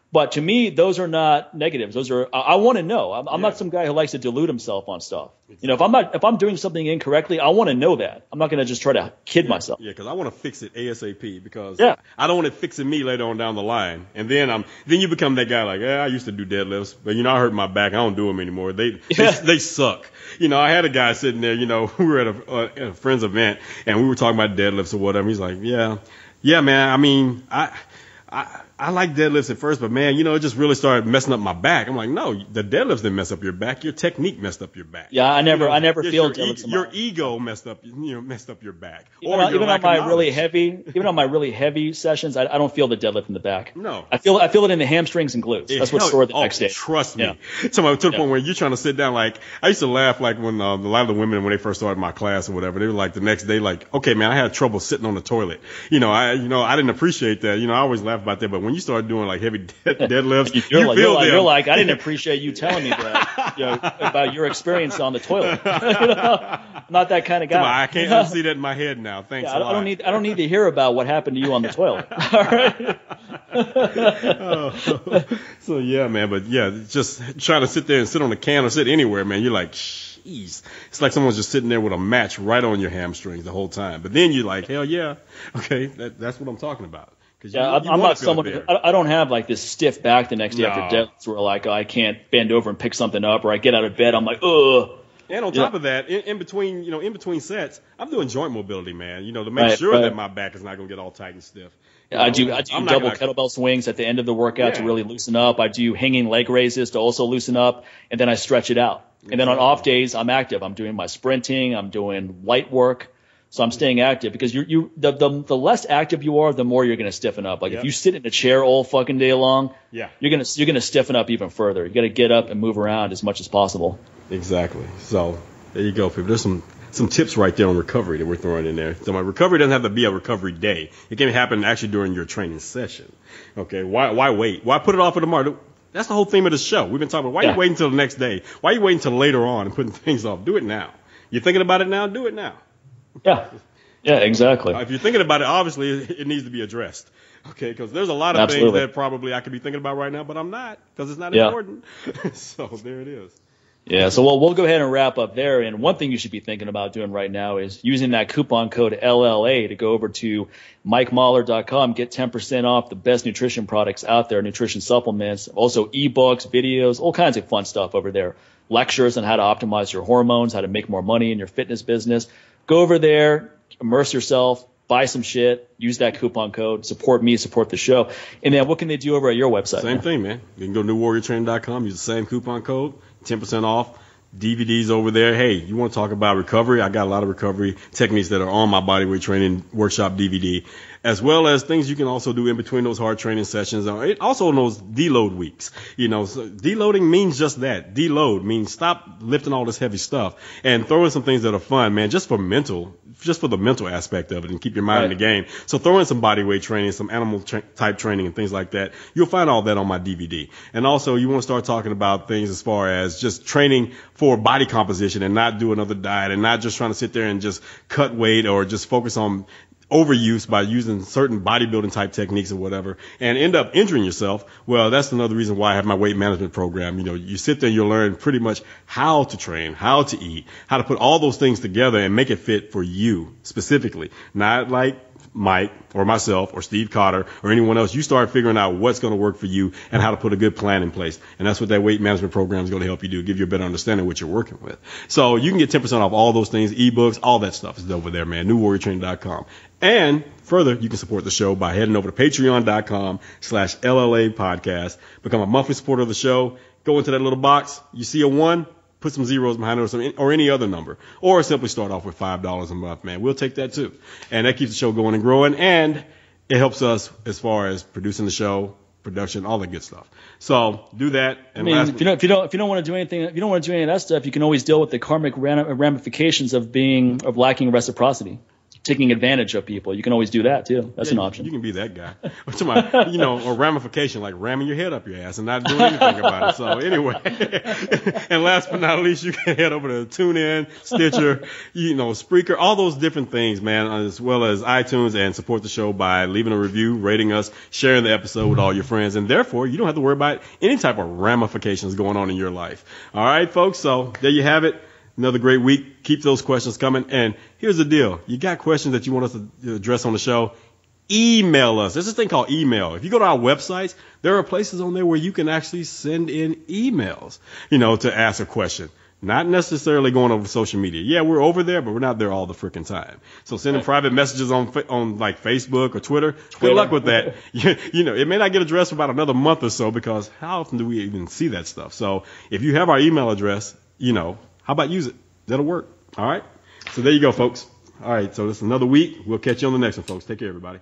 But to me, those are not negatives. Those are, I want to know. I'm not some guy who likes to delude himself on stuff. Exactly. If I'm doing something incorrectly, I want to know that. I'm not going to just try to kid myself. Yeah, because I want to fix it ASAP because I don't want it fixing me later on down the line. And then you become that guy like, I used to do deadlifts, but I hurt my back. I don't do them anymore. They suck. I had a guy sitting there, we were at a friend's event and we were talking about deadlifts or whatever. He's like, yeah, man. I like deadlifts at first, but man, it just really started messing up my back. I'm like, no, the deadlifts didn't mess up your back. Your technique messed up your back. Yeah, I never feel deadlifts. Your ego messed up your back. Even on my really heavy sessions, I don't feel the deadlift in the back. No, I feel it in the hamstrings and glutes. That's what's sore the next day. Trust me. Yeah. To the point where you're trying to sit down. Like I used to laugh like when a lot of the women when they first started my class or whatever, they were like the next day like, okay, man, I had trouble sitting on the toilet. I didn't appreciate that. I always laugh about that, but when you start doing like heavy deadlifts, you're like, I didn't appreciate you telling me that about your experience on the toilet. Not that kind of guy. I can't unsee that in my head now. Thanks. I don't need to hear about what happened to you on the toilet. All right. So yeah, man, but just trying to sit there and sit on a can or sit anywhere, man. You're like, jeez, it's like someone's just sitting there with a match right on your hamstrings the whole time. But then you're like, hell yeah, okay, that's what I'm talking about. Yeah, I'm not someone. I don't have like this stiff back the next day after deadlifts where like I can't bend over and pick something up, or I get out of bed, I'm like, ugh. And on top of that, in between sets, I'm doing joint mobility, man. To make sure that my back is not going to get all tight and stiff. Yeah, I do double kettlebell swings at the end of the workout to really loosen up. I do hanging leg raises to also loosen up, and then I stretch it out. And then on off days, I'm active. I'm doing my sprinting. I'm doing light work. So I'm staying active because the less active you are, the more you're going to stiffen up. Like if you sit in a chair all fucking day long, you're going to stiffen up even further. You got to get up and move around as much as possible. Exactly. So there you go, people. There's some tips right there on recovery that we're throwing in there. So my recovery doesn't have to be a recovery day. It can happen actually during your training session. Okay. Why wait? Why put it off for tomorrow? That's the whole theme of the show. We've been talking about why are you waiting until the next day? Why are you waiting until later on and putting things off? Do it now. You're thinking about it now? Do it now. Yeah, exactly. If you're thinking about it, obviously it needs to be addressed. Okay, because there's a lot of things that probably I could be thinking about right now, but I'm not because it's not important. So there it is. Yeah, so we'll go ahead and wrap up there. And one thing you should be thinking about doing right now is using that coupon code LLA to go over to MikeMahler.com, get 10% off the best nutrition products out there, nutrition supplements, also ebooks, videos, all kinds of fun stuff over there. Lectures on how to optimize your hormones, how to make more money in your fitness business. Go over there, immerse yourself, buy some shit, use that coupon code, support me, support the show. And then what can they do over at your website? Same thing, man. You can go to newwarriortraining.com, use the same coupon code, 10% off. DVDs over there. Hey, you want to talk about recovery? I got a lot of recovery techniques that are on my bodyweight training workshop DVD, as well as things you can also do in between those hard training sessions. Also on those deload weeks. So deloading means just that. Deload means stop lifting all this heavy stuff and throw in some things that are fun, man, just for the mental aspect of it and keep your mind in the game. So throw in some bodyweight training, some animal type training and things like that. You'll find all that on my DVD. And also you want to start talking about things as far as just training for body composition and not do another diet and not just trying to sit there and just cut weight or just focus on overuse by using certain bodybuilding type techniques or whatever and end up injuring yourself. Well, that's another reason why I have my weight management program. You sit there and you'll learn pretty much how to train, how to eat, how to put all those things together and make it fit for you specifically, not like Mike or myself or Steve Cotter or anyone else. You start figuring out what's going to work for you and how to put a good plan in place. And that's what that weight management program is going to help you do, give you a better understanding of what you're working with. So you can get 10% off all those things, ebooks, all that stuff is over there, man. newwarriortraining.com. And further, you can support the show by heading over to patreon.com/LLA podcast. Become a monthly supporter of the show. Go into that little box. You see a 1. Put some zeros behind it or any other number. Or simply start off with $5 a month, man. We'll take that too. And that keeps the show going and growing. And it helps us as far as producing the show, production, all that good stuff. So do that. And if you don't want to do anything, if you don't want to do any of that stuff, you can always deal with the karmic ramifications of lacking reciprocity. Taking advantage of people. You can always do that too. That's an option. You can be that guy. Or ramification, like ramming your head up your ass and not doing anything about it. So anyway, and last but not least, you can head over to TuneIn, Stitcher, Spreaker, all those different things, man, as well as iTunes, and support the show by leaving a review, rating us, sharing the episode with all your friends, and therefore you don't have to worry about any type of ramifications going on in your life. All right, folks. So there you have it. Another great week. Keep those questions coming. And here's the deal. You got questions that you want us to address on the show? Email us. There's this thing called email. If you go to our websites, there are places on there where you can actually send in emails, to ask a question. Not necessarily going over social media. Yeah, we're over there, but we're not there all the freaking time. So sending private messages on like Facebook or Twitter. Good luck with that. It may not get addressed for about another month or so because how often do we even see that stuff? So if you have our email address, how about use it? That'll work. All right. So there you go, folks. All right. So this is another week. We'll catch you on the next one, folks. Take care, everybody.